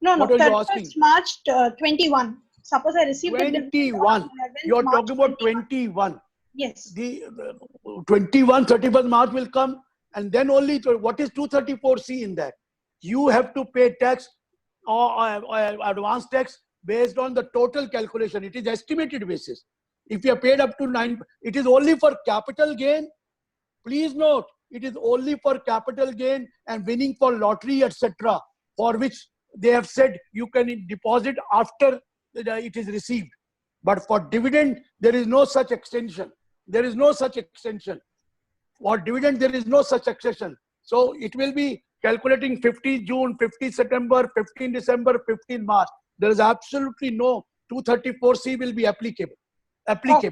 No, what are you 31st asking? March 21. Suppose I received 21. You are talking about 21. Yes. The 31st March will come, and then only what is 234C in that? You have to pay tax or advance tax based on the total calculation. It is estimated basis. If you are paid up to 9, it is only for capital gain. Please note, it is only for capital gain and winning for lottery, etc., for which they have said you can deposit after it is received. But for dividend, there is no such extension. For dividend, there is no such extension. So it will be calculating 50 June, 50 September, 15 December, 15 March. There is absolutely no 234C will be applicable. Okay.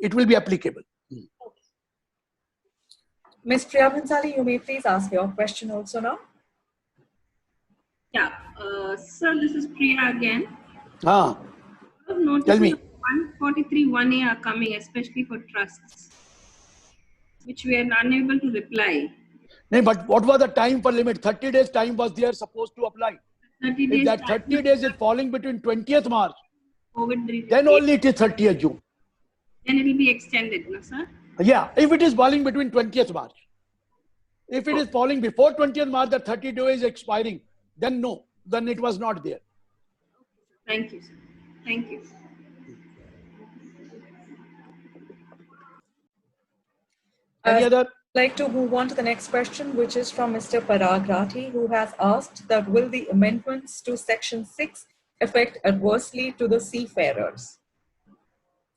It will be applicable. Ms. Priya Bhansali, you may please ask your question also now. Yeah, sir, this is Priya again. Tell me. 143(1)A are coming, especially for trusts, which we are unable to reply. No, but what was the time for limit? 30 days time was there supposed to apply. 30 days. If that 30 days is falling between 20th March, COVID then only it is 30th June. Then it will be extended, no, sir? Yeah, if it is falling between 20th March. If it is falling before 20th March, the 30 days is expiring, then no, then it was not there. Thank you, sir. Thank you. Any other? I'd like to move on to the next question, which is from Mr. Parag Rathi, who has asked that will the amendments to Section 6 affect adversely to the seafarers?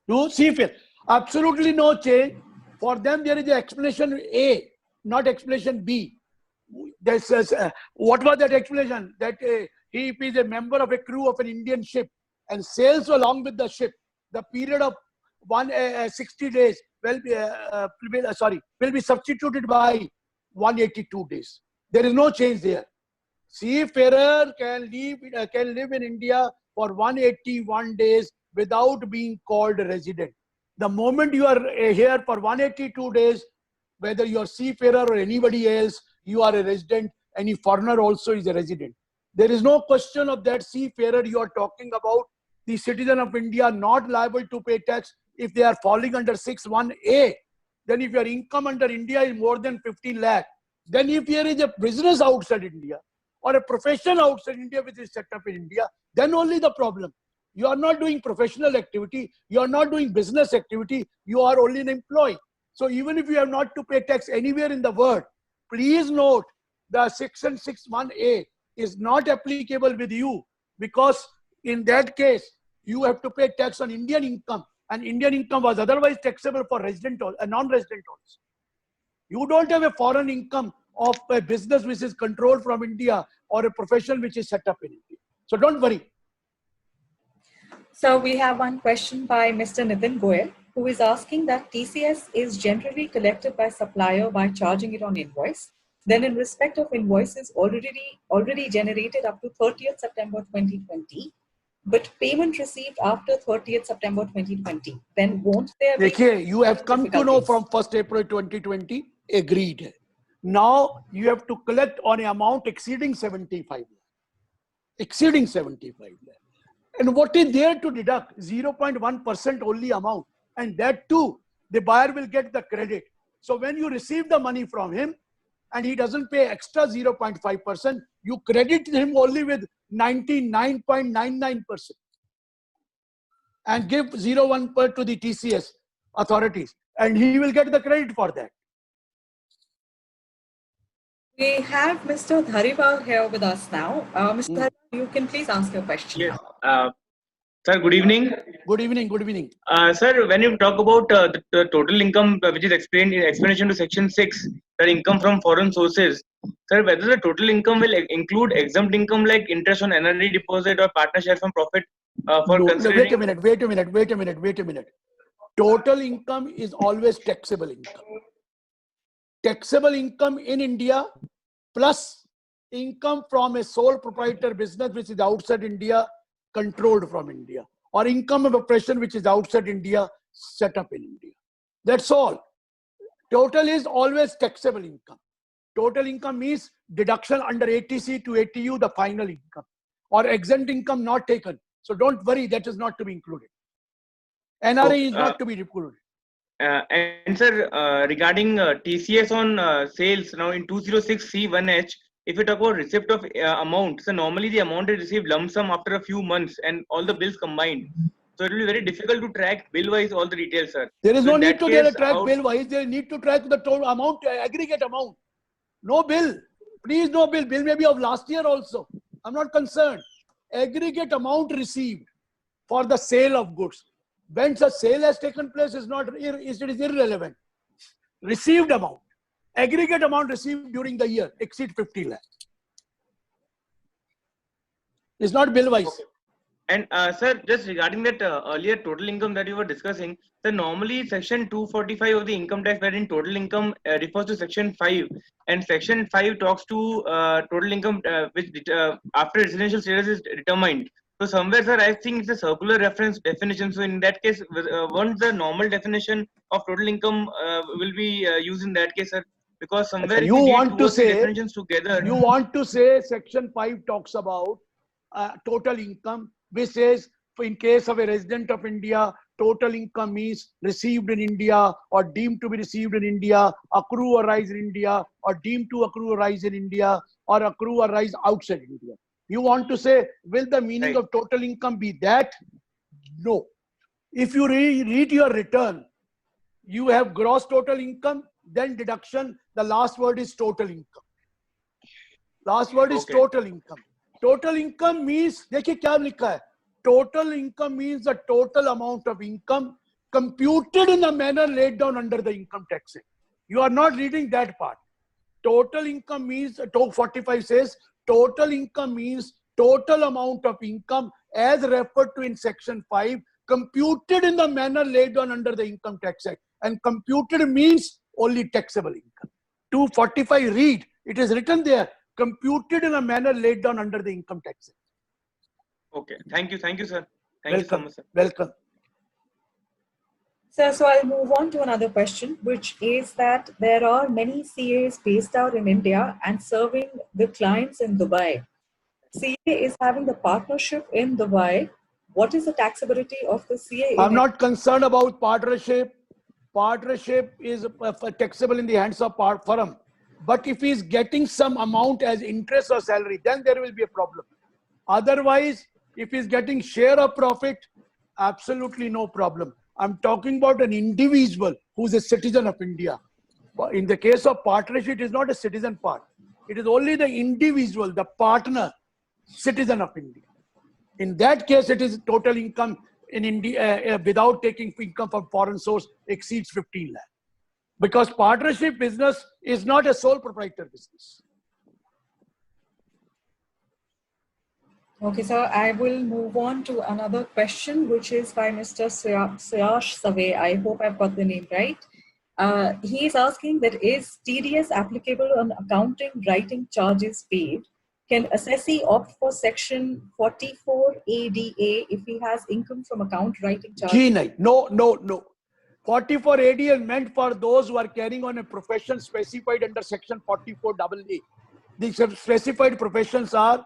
To seafarers, absolutely no change. For them, there is an explanation A, not explanation B. What was that explanation? That he is a member of a crew of an Indian ship and sails along with the ship. The period of 60 days will be substituted by 182 days. There is no change there. Seafarer can live in India for 181 days without being called a resident. The moment you are here for 182 days, whether you are seafarer or anybody else, you are a resident. Any foreigner also is a resident. There is no question of that seafarer you are talking about. The citizen of India not liable to pay tax if they are falling under 6(1)A. Then if your income under India is more than 15 lakh, then if there is a business outside India or a profession outside India which is set up in India, then only the problem. You are not doing professional activity, you are not doing business activity, you are only an employee. So even if you have not to pay tax anywhere in the world, please note the Section 6(1)A is not applicable with you, because in that case, you have to pay tax on Indian income, and Indian income was otherwise taxable for resident or non-resident also. You don't have a foreign income of a business which is controlled from India or a profession which is set up in India. So don't worry. So we have one question by Mr. Nitin Goyal, who is asking that TCS is generally collected by supplier by charging it on invoice. Then in respect of invoices already generated up to 30th September 2020, but payment received after 30th September 2020, then won't there be... Okay, you have come to know from 1st April 2020, agreed. Now you have to collect on an amount exceeding 75 lakh. Exceeding 75 lakh. And what is there to deduct? 0.1% only amount. And that too, the buyer will get the credit. So when you receive the money from him and he doesn't pay extra 0.5%, you credit him only with 99.99%. and give 0.1% to the TCS authorities, and he will get the credit for that. We have Mr. Dhariwal here with us now. Mr. Dhariwal, you can please ask your question. Yes. Sir, good evening. Good evening. Good evening. Sir, when you talk about the total income, which is explained in explanation to section 6, the income from foreign sources, sir, whether the total income will include exempt income like interest on NRE deposit or partner share from profit for No, considering... wait a minute. Total income is always taxable income. Taxable income in India plus income from a sole proprietor business which is outside India, controlled from India, or income of a person which is outside India, set up in India. That's all. Total is always taxable income. Total income means deduction under ATC to ATU, the final income, or exempt income not taken. So don't worry, that is not to be included. NRE is not to be included. And sir, regarding TCS on sales, now in 206C1H, if you talk about receipt of amount, so normally the amount is received lump sum after a few months and all the bills combined. So it will be very difficult to track bill-wise all the details, sir. There is so no need to track bill-wise. They need to track the total amount, aggregate amount. No bill. Please no bill. Bill may be of last year also. I'm not concerned. Aggregate amount received for the sale of goods. When the sale has taken place, it is irrelevant. Received amount. Aggregate amount received during the year exceed 50 lakh. It's not bill-wise. Okay. And sir, just regarding that earlier total income that you were discussing, so normally section 245 of the income tax wherein total income refers to section 5, and section 5 talks to total income which after residential status is determined. So somewhere, sir, I think it's a circular reference definition. So in that case, once the normal definition of total income will be used in that case, sir, because somewhere you want to say definitions together. You want to say section 5 talks about total income, which says in case of a resident of India, total income means received in India or deemed to be received in India, accrue or rise in India, or deemed to accrue or rise in India, or accrue or rise outside India. You want to say, will the meaning of total income be that? No. If you read your return, you have gross total income, then deduction. The last word is total income. Last word is total income. Total income means, देखिए क्या लिखा है? Total income means the total amount of income computed in a manner laid down under the income tax act. You are not reading that part. Total income means, 45 says, total income means total amount of income as referred to in section 5, computed in the manner laid down under the income tax act. And computed means only taxable income. 245 read, it is written there, computed in a manner laid down under the income tax act. Okay, thank you, sir. Thank you so much, sir. Welcome. Sir, so I'll move on to another question, which is that there are many CAs based out in India and serving the clients in Dubai. CA is having the partnership in Dubai. What is the taxability of the CA? I'm not concerned about partnership. Partnership is taxable in the hands of firm. But if he's getting some amount as interest or salary, then there will be a problem. Otherwise, if he's getting share of profit, absolutely no problem. I'm talking about an individual who's a citizen of India. In the case of partnership, it is not a citizen part. It is only the individual, the partner, citizen of India. In that case, it is total income in India without taking income from foreign source exceeds 15 lakh. Because partnership business is not a sole proprietor business. Okay, sir, I will move on to another question, which is by Mr. Sayash Save. I hope I've got the name right. He is asking that is TDS applicable on accounting writing charges paid? Can assessee opt for section 44 ADA if he has income from account writing charges? No. 44 ADA is meant for those who are carrying on a profession specified under section 44 AA. The specified professions are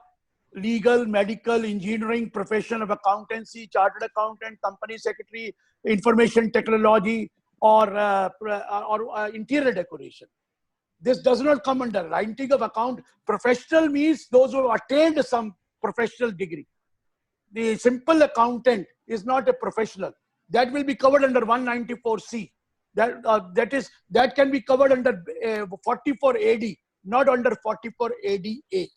legal, medical, engineering, profession of accountancy, chartered accountant, company secretary, information technology, or interior decoration. This does not come under writing of account. Professional means those who have attained some professional degree. The simple accountant is not a professional. That will be covered under 194C. That can be covered under 44 AD, not under 44 ADA.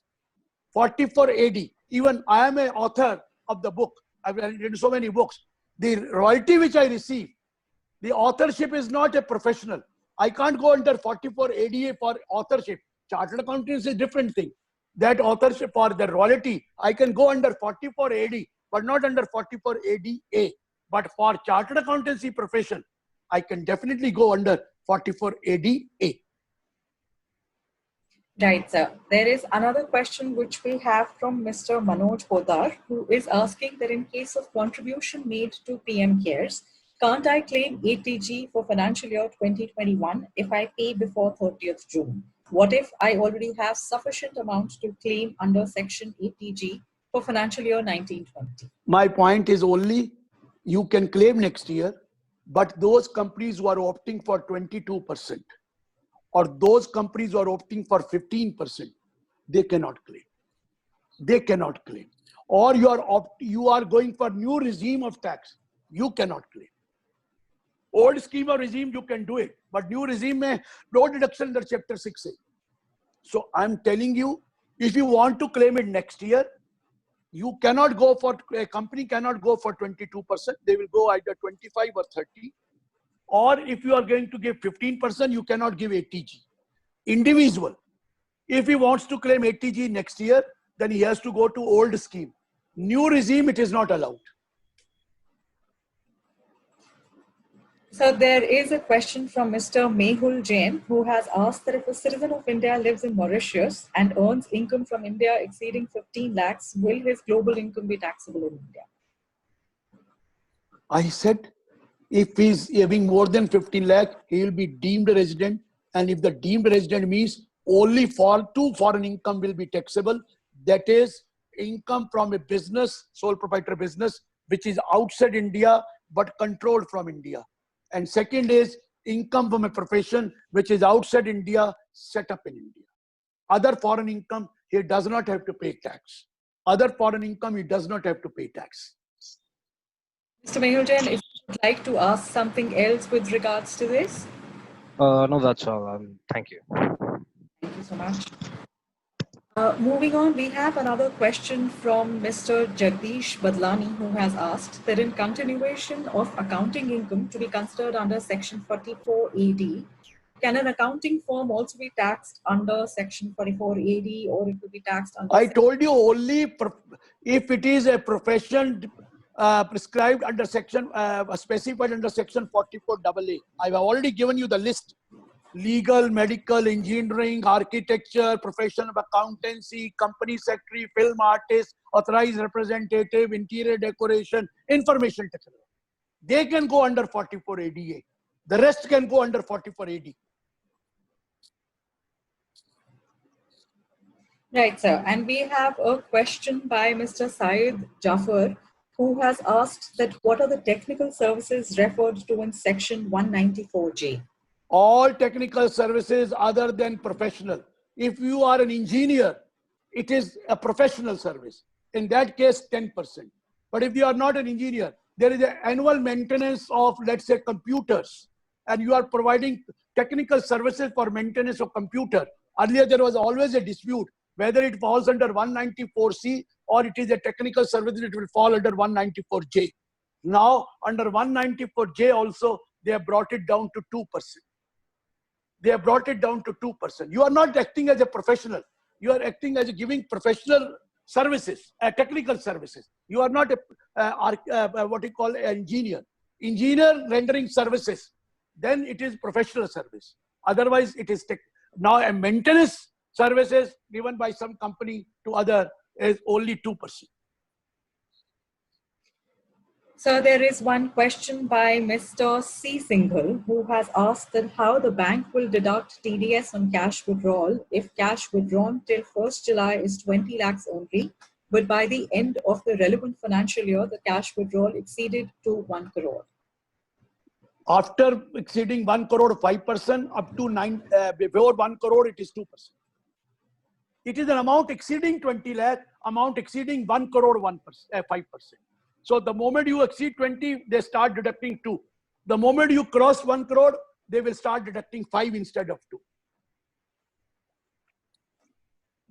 44 AD. Even I am an author of the book. I've written so many books. The royalty which I receive, the authorship is not a professional. I can't go under 44 ADA for authorship. Chartered accountant is a different thing. That authorship for the royalty, I can go under 44 AD, but not under 44 ADA. But for chartered accountancy profession, I can definitely go under 44 ADA. Right, sir. There is another question which we have from Mr. Manoj Podar, who is asking that in case of contribution made to PM CARES, can't I claim ATG for financial year 2021 if I pay before 30th June? What if I already have sufficient amount to claim under section ATG for financial year 1920? My point is only you can claim next year, but those companies who are opting for 22% or those companies who are opting for 15%, they cannot claim. They cannot claim. Or you are going for new regime of tax, you cannot claim. Old scheme or regime, you can do it, but new regime may no deduction under chapter 6A. So I'm telling you, if you want to claim it next year, you cannot go for, a company cannot go for 22%. They will go either 25 or 30. Or if you are going to give 15%, you cannot give ATG. Individual, if he wants to claim ATG next year, then he has to go to old scheme. New regime, it is not allowed. So there is a question from Mr. Mehul Jain, who has asked that if a citizen of India lives in Mauritius and earns income from India exceeding 15 lakhs, will his global income be taxable in India? I said, if he's having more than 15 lakh, he will be deemed a resident. And if the deemed resident means only for two foreign income will be taxable, that is income from a business, sole proprietor business, which is outside India, but controlled from India. And second is income from a profession which is outside India, set up in India. Other foreign income, he does not have to pay tax. Other foreign income, he does not have to pay tax. Mr. Mehul Jain, if you would like to ask something else with regards to this? No, that's all. Thank you. Thank you so much. Moving on, we have another question from Mr. Jagdish Badlani, who has asked that in continuation of accounting income to be considered under section 44 AD, can an accounting firm also be taxed under section 44 AD, or it will be taxed under? I told you only if it is a profession prescribed under section, specified under section 44 AA. I've already given you the list. Legal, medical, engineering, architecture, profession of accountancy, company secretary, film artist, authorized representative, interior decoration, information technology. They can go under 44 ADA. The rest can go under 44 AD. Right, sir. And we have a question by Mr. Syed Jafar, who has asked that what are the technical services referred to in section 194J? All technical services other than professional. If you are an engineer, it is a professional service. In that case, 10%. But if you are not an engineer, there is an annual maintenance of, let's say, computers, and you are providing technical services for maintenance of computer. Earlier, there was always a dispute whether it falls under 194C or it is a technical service, it will fall under 194J. Now, under 194J also, they have brought it down to 2%. They have brought it down to 2%. You are not acting as a professional. You are acting as giving professional services, technical services. You are not what you call an engineer. Engineer rendering services, then it is professional service. Otherwise, it is now a maintenance services given by some company to other is only 2%. So there is one question by Mr. C. Singhal, who has asked that how the bank will deduct TDS on cash withdrawal if cash withdrawn till 1st July is 20 lakhs only, but by the end of the relevant financial year, the cash withdrawal exceeded to 1 crore. After exceeding 1 crore, 5%, up to before 1 crore, it is 2%. It is an amount exceeding 20 lakh, amount exceeding 1 crore, 5%. So the moment you exceed 20, they start deducting 2. The moment you cross 1 crore, they will start deducting 5 instead of 2.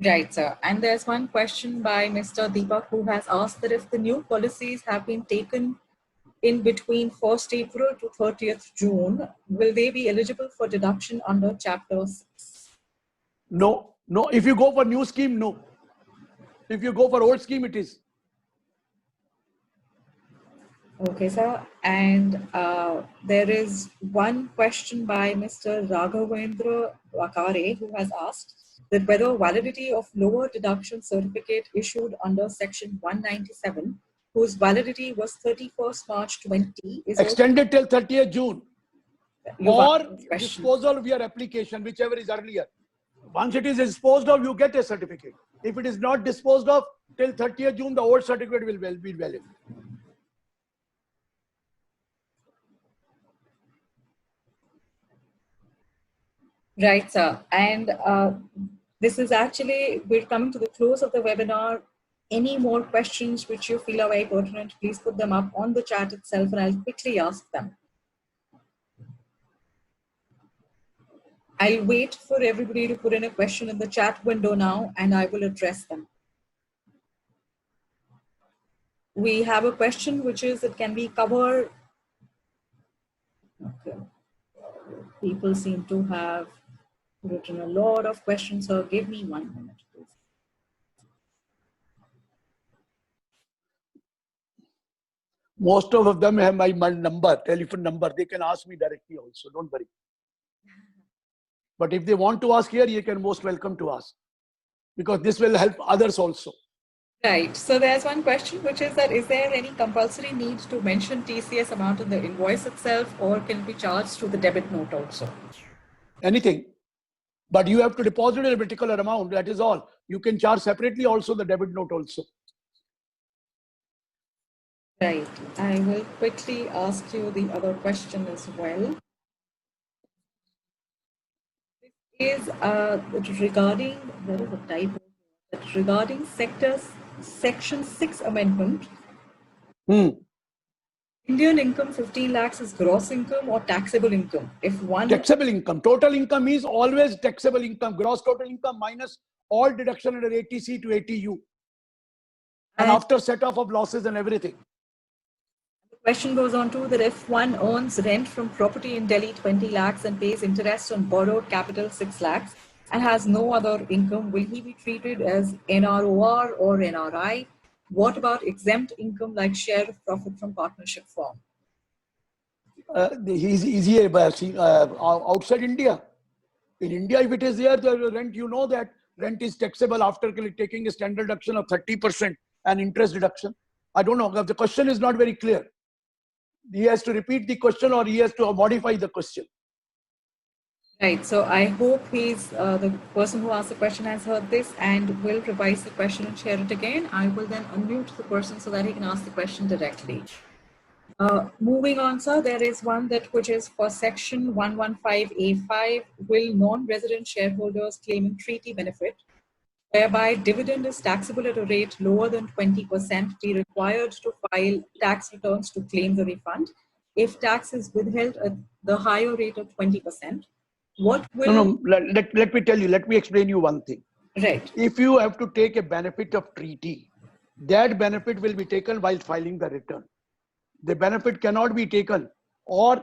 Right, sir. And there's one question by Mr. Deepak who has asked that if the new policies have been taken in between 1st April to 30th June, will they be eligible for deduction under Chapter 6? No, no. If you go for new scheme, no. If you go for old scheme, it is. Okay, sir. And there is one question by Mr. Raghavendra Vakare who has asked that whether validity of lower deduction certificate issued under Section 197, whose validity was 31st March 20, is extended till 30th June, or disposal of your application, whichever is earlier. Once it is disposed of, you get a certificate. If it is not disposed of till 30th June, the old certificate will be valid. Right, sir. And this is actually, we're coming to the close of the webinar. Any more questions which you feel are very pertinent, please put them up on the chat itself and I'll quickly ask them. I'll wait for everybody to put in a question in the chat window now and I will address them. We have a question which is, it can be covered. Okay. People seem to have written a lot of questions, so give me 1 minute, please. Most of them have my number, telephone number. They can ask me directly also, don't worry. But if they want to ask here, you can most welcome to ask, because this will help others also. Right. So there's one question, which is that, is there any compulsory need to mention TCS amount in the invoice itself, or can it be charged through the debit note also? Anything. But you have to deposit a particular amount, that is all. You can charge separately also the debit note also. Right. I will quickly ask you the other question as well. This is regarding, there is a typo, regarding Section 6 amendment. Indian income 15 lakhs is gross income or taxable income? If one taxable income, total income is always taxable income, gross total income minus all deduction under ATC to ATU, and after set off of losses and everything. The question goes on to that if one earns rent from property in Delhi 20 lakhs and pays interest on borrowed capital 6 lakhs and has no other income, will he be treated as NROR or NRI? What about exempt income like share of profit from partnership firm? He's easier outside India. In India, if it is there, the rent, you know that rent is taxable after taking a standard deduction of 30% and interest deduction. I don't know, the question is not very clear. He has to repeat the question or he has to modify the question. Right, so I hope the person who asked the question has heard this and will revise the question and share it again. I will then unmute the person so that he can ask the question directly. Moving on, sir, there is one which is for Section 115A5, will non-resident shareholders claiming treaty benefit, whereby dividend is taxable at a rate lower than 20%, be required to file tax returns to claim the refund if tax is withheld at the higher rate of 20%. What will... No, let me tell you, let me explain you one thing. Right. If you have to take a benefit of treaty, that benefit will be taken while filing the return. The benefit cannot be taken, or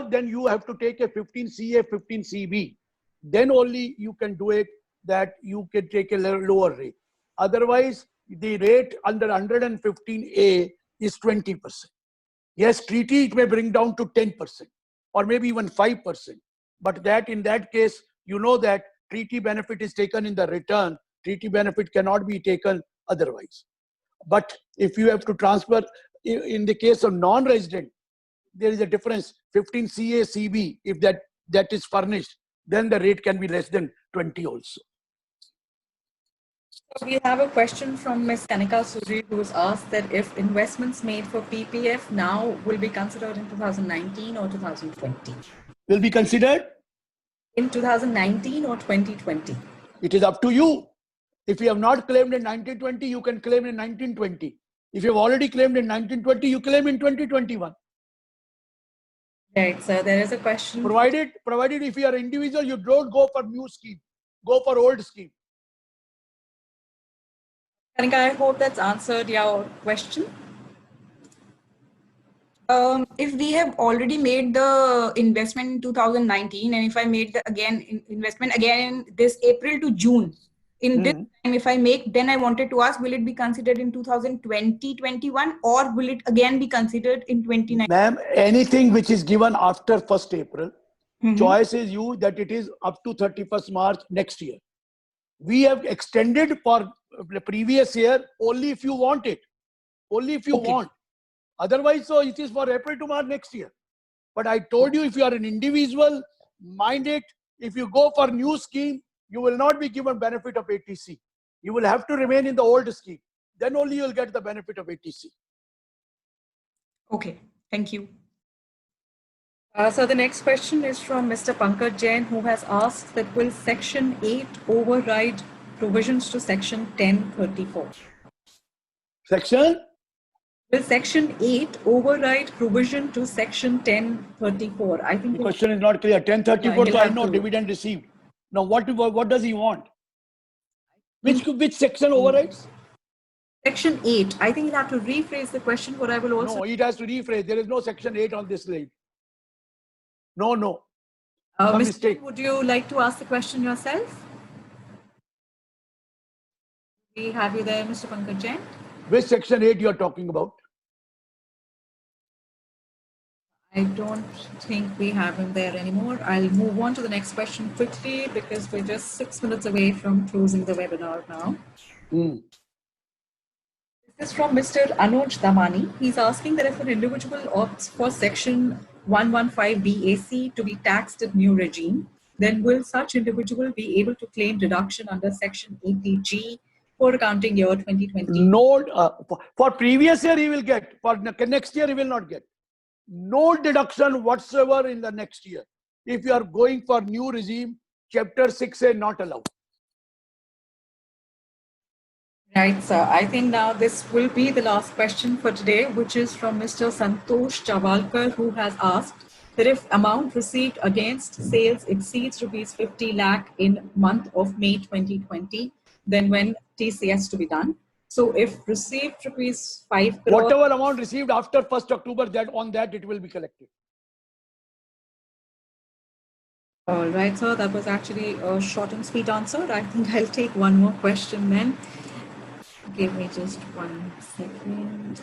then you have to take a 15CA, 15CB. Then only you can do it, that you can take a lower rate. Otherwise, the rate under 115A is 20%. Yes, treaty, it may bring down to 10% or maybe even 5%. But in that case, you know that treaty benefit is taken in the return. Treaty benefit cannot be taken otherwise. But if you have to transfer, in the case of non-resident, there is a difference. 15CA, CB, if that is furnished, then the rate can be less than 20 also. So we have a question from Ms. Kanika Suri, who has asked that if investments made for PPF now will be considered in 2019 or 2020. Will be considered? In 2019 or 2020. It is up to you. If you have not claimed in 1920, you can claim in 1920. If you've already claimed in 1920, you claim in 2021. Right, sir. There is a question. Provided if you are individual, you don't go for new scheme. Go for old scheme. Kanika, I hope that's answered your question. If we have already made the investment in 2019, and if I made the investment again this April to June, in this time, if I make, then I wanted to ask, will it be considered in 2020-21, or will it again be considered in 2019? Ma'am, anything which is given after 1st April, choice is you that it is up to 31st March next year. We have extended for the previous year only if you want it. Only if you want. Otherwise, so it is for April to March next year. But I told you, if you are an individual, mind it. If you go for new scheme, you will not be given benefit of ATC. You will have to remain in the old scheme. Then only you will get the benefit of ATC. Okay, thank you. So the next question is from Mr. Pankaj Jain, who has asked that will Section 8 override provisions to Section 1034? Section? Will Section 8 override provision to Section 1034? I think the question is not clear. 1034, so I know dividend received. Now, what does he want? Which section overrides? Section 8. I think you'll have to rephrase the question, but I will also... No, it has to rephrase. There is no Section 8 on this slide. No. Mr. Would you like to ask the question yourself? We have you there, Mr. Pankaj Jain. Which Section 8 you are talking about? I don't think we have him there anymore. I'll move on to the next question quickly because we're just 6 minutes away from closing the webinar now. This is from Mr. Anuj Damani. He's asking that if an individual opts for Section 115 BAC to be taxed at new regime, then will such individual be able to claim deduction under Section 80G for accounting year 2020? No, for previous year he will get. For next year he will not get. No deduction whatsoever in the next year. If you are going for new regime, Chapter 6A not allowed. Right, sir. I think now this will be the last question for today, which is from Mr. Santosh Chavalkar, who has asked that if amount received against sales exceeds rupees 50 lakh in month of May 2020, then when TCS to be done? So if received rupees 5 crore... Whatever amount received after 1st October, on that it will be collected. All right, sir. That was actually a short and sweet answer. I think I'll take one more question then. Give me just 1 second.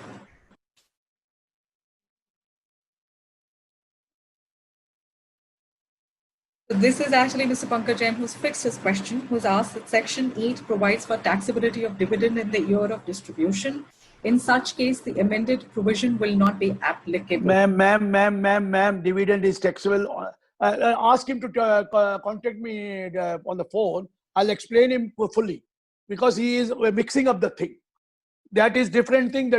This is actually Mr. Pankaj Jain who's fixed his question, who's asked that Section 8 provides for taxability of dividend in the year of distribution. In such case, the amended provision will not be applicable. Ma'am, dividend is taxable. Ask him to contact me on the phone. I'll explain him fully because he is mixing up the thing. That is different thing.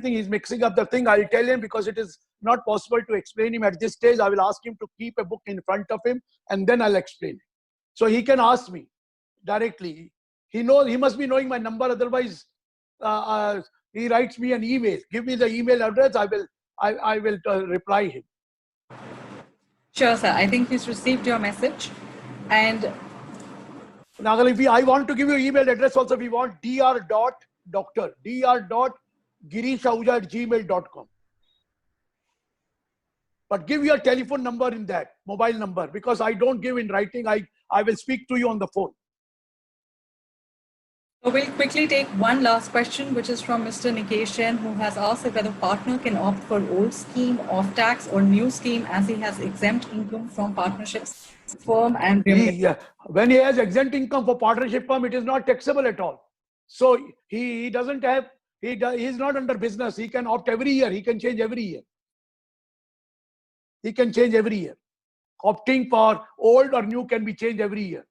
He's mixing up the thing. I'll tell him because it is not possible to explain him at this stage. I will ask him to keep a book in front of him and then I'll explain it. So he can ask me directly. He must be knowing my number. Otherwise, he writes me an email. Give me the email address. I will reply him. Sure, sir. I think he's received your message. And now, if I want to give you email address also, we want dr.girisahuja@gmail.com. But give your telephone number in that, mobile number, because I don't give in writing. I will speak to you on the phone. So we'll quickly take one last question, which is from Mr. Nikesh Jain, who has asked if whether partner can opt for old scheme of tax or new scheme as he has exempt income from partnerships firm and when he has exempt income for partnership firm, it is not taxable at all. So he doesn't have, he is not under business. He can opt every year. He can change every year. Opting for old or new can be changed every year.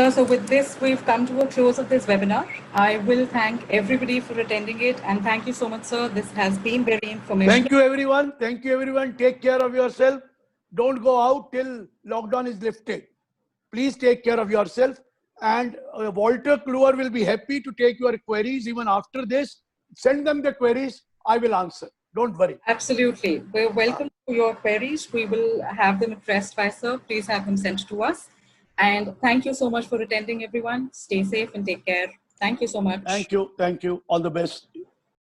So with this, we've come to a close of this webinar. I will thank everybody for attending it. And thank you so much, sir. This has been very informational. Thank you, everyone. Take care of yourself. Don't go out till lockdown is lifted. Please take care of yourself And Walter Kluwer will be happy to take your queries even after this. Send them the queries. I will answer. Don't worry. Absolutely. We're welcome to your queries. We will have them addressed by sir. Please have them sent to us. And thank you so much for attending, everyone. Stay safe and take care. Thank you so much. Thank you. Thank you. All the best.